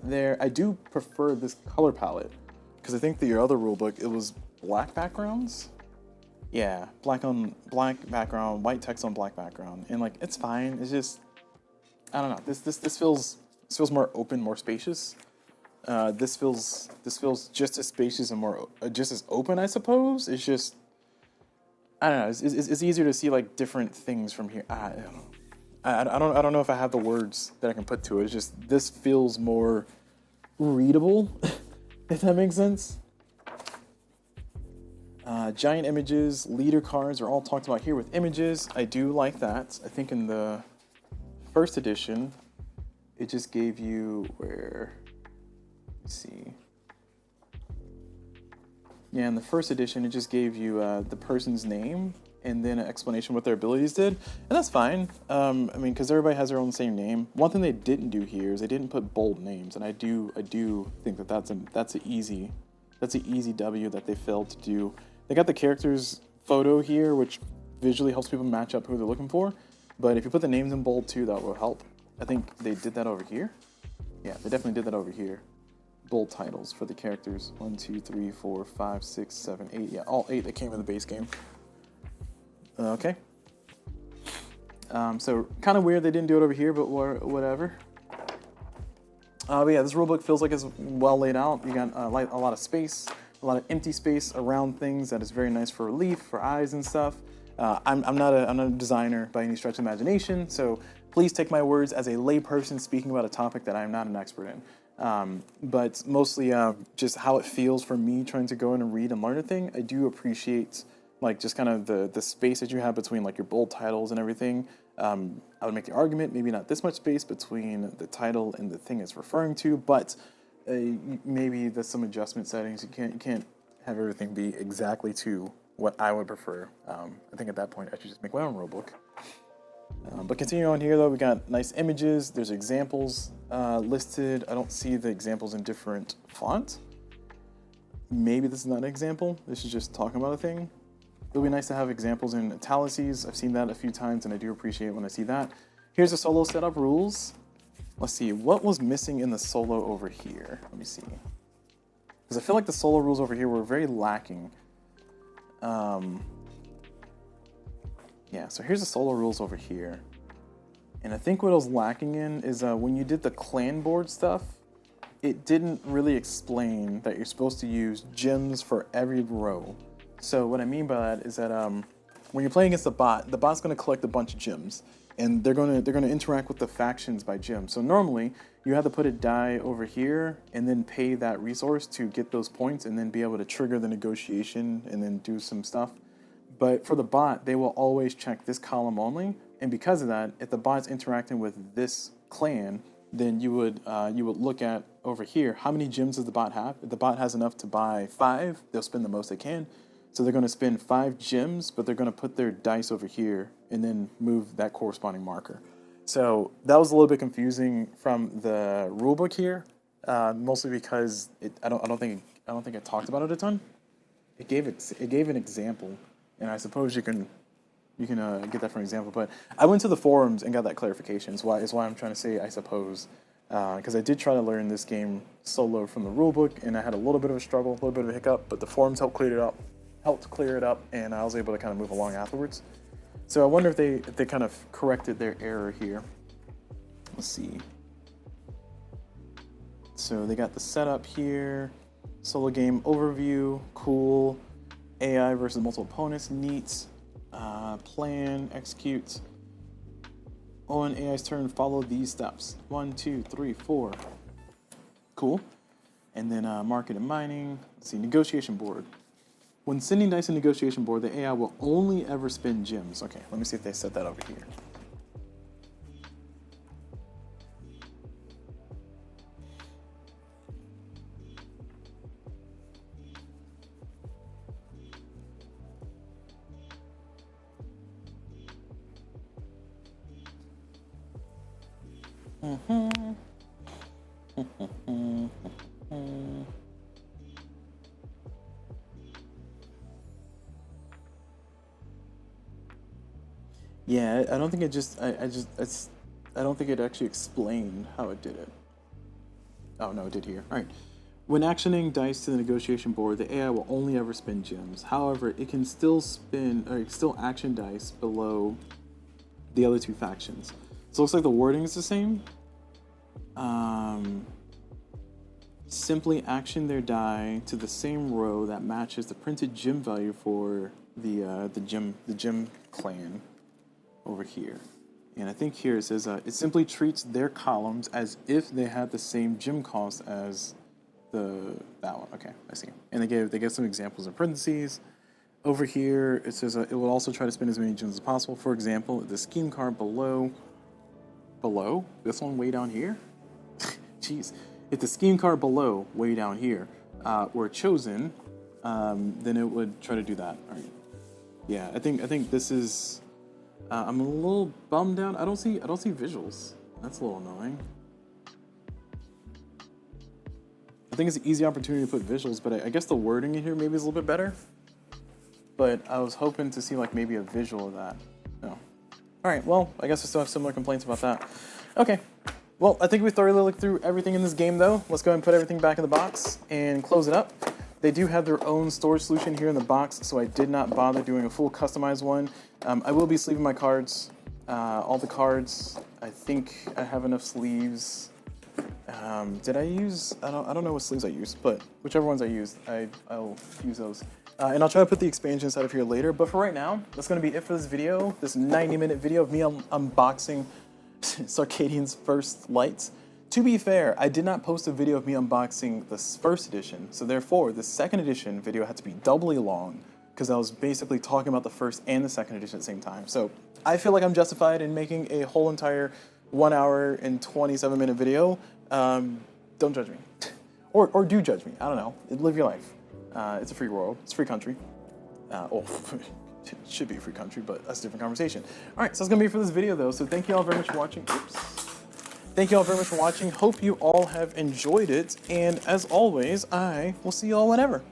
there. I do prefer this color palette because I think the other rulebook, it was black backgrounds. Yeah, black on black background, white text on black background, and like it's fine. It's just, I don't know. This feels more open, more spacious. This feels just as spacious and more just as open, I suppose. It's just, I don't know. It's easier to see like different things from here. I don't know. I don't know if I have the words that I can put to it. It's just this feels more readable, if that makes sense. Giant images, leader cards are all talked about here with images. I do like that. I think in the first edition, it just gave you let's see. Yeah, in the first edition, it just gave you the person's name and then an explanation what their abilities did, and that's fine. I mean, because everybody has their own same name. One thing they didn't do here is they didn't put bold names, and I do think that that's an easy W that they failed to do. They got the character's photo here, which visually helps people match up who they're looking for. But if you put the names in bold too, that will help. I think they did that over here. Yeah, they definitely did that over here. Bold titles for the characters. 1, 2, 3, 4, 5, 6, 7, 8. Yeah, all 8 that came in the base game. Okay. So kind of weird they didn't do it over here, but whatever. But yeah, this rulebook feels like it's well laid out. You got a lot of space, a lot of empty space around things that is very nice for relief, for eyes and stuff. I'm not a designer by any stretch of imagination, so please take my words as a layperson speaking about a topic that I'm not an expert in. But mostly just how it feels for me trying to go in and read and learn a thing. I do appreciate like just kind of the space that you have between like your bold titles and everything. I would make the argument maybe not this much space between the title and the thing it's referring to, but maybe there's some adjustment settings. You can't have everything be exactly to what I would prefer. I think at that point I should just make my own rulebook. But continuing on here though, we got nice images. There's examples listed. I don't see the examples in different font. Maybe this is not an example. This is just talking about a thing. It'll be nice to have examples in italices. I've seen that a few times and I do appreciate when I see that. Here's the solo setup rules. Let's see, what was missing in the solo over here? Let me see. Because I feel like the solo rules over here were very lacking. Yeah, so here's the solo rules over here. And I think what I was lacking in is when you did the clan board stuff, it didn't really explain that you're supposed to use gems for every row. So what I mean by that is that when you're playing against the bot's going to collect a bunch of gems, and they're going to interact with the factions by gems. So normally you have to put a die over here and then pay that resource to get those points, and then be able to trigger the negotiation and then do some stuff. But for the bot, they will always check this column only, and because of that, if the bot's interacting with this clan, then you would look at over here how many gems does the bot have. If the bot has enough to buy 5, they'll spend the most they can. So they're going to spend 5 gems, but they're going to put their dice over here and then move that corresponding marker. So that was a little bit confusing from the rulebook here, mostly because I don't think it talked about it a ton. It gave an example, and I suppose you can get that from an example. But I went to the forums and got that clarification. Is why I'm trying to say I suppose, because I did try to learn this game solo from the rulebook, and I had a little bit of a struggle, a little bit of a hiccup, but the forums helped clear it up, and I was able to kind of move along afterwards. So I wonder if they kind of corrected their error here. Let's see. So they got the setup here, solo game overview, cool, AI versus multiple opponents, neat, plan, execute. On AI's turn, follow these steps. 1, 2, 3, 4. Cool. And then market and mining. Let's see, negotiation board. When sending dice in negotiation board, the AI will only ever spin gems. Okay, let me see if they set that over here. Yeah, I don't think it just, I don't think it actually explained how it did it. Oh no, it did here. All right. When actioning dice to the negotiation board, the AI will only ever spin gems. However, it can still spin, or still action dice below the other two factions. So it looks like the wording is the same. Simply action their die to the same row that matches the printed gem value for the gem clan over here. And I think here it says it simply treats their columns as if they had the same gem cost as that one. Okay, I see. And they gave some examples in parentheses. Over here it says it will also try to spin as many gems as possible. For example, the scheme card below this one way down here. Jeez, if the scheme card below way down here were chosen, then it would try to do that. All right. Yeah, I think this is. I'm a little bummed out. I don't see visuals. That's a little annoying. I think it's an easy opportunity to put visuals, but I guess the wording in here maybe is a little bit better. But I was hoping to see like maybe a visual of that. No. All right. Well, I guess I still have similar complaints about that. Okay. Well, I think we thoroughly looked through everything in this game, though. Let's go ahead and put everything back in the box and close it up. They do have their own storage solution here in the box, so I did not bother doing a full customized one. I will be sleeving my cards, all the cards. I think I have enough sleeves. Did I use? I don't know what sleeves I used, but whichever ones I used, I'll use those. And I'll try to put the expansion inside of here later. But for right now, that's going to be it for this video. This 90-minute video of me unboxing Circadians First Lights. To be fair, I did not post a video of me unboxing the first edition, so therefore the second edition video had to be doubly long because I was basically talking about the first and the second edition at the same time. So I feel like I'm justified in making a whole entire 1 hour and 27-minute video. Don't judge me. or do judge me. I don't know. Live your life. It's a free world. It's a free country. It should be a free country, but that's a different conversation. All right, so that's going to be it for this video, though. So thank you all very much for watching. Oops. Thank you all very much for watching. Hope you all have enjoyed it. And as always, I will see you all whenever.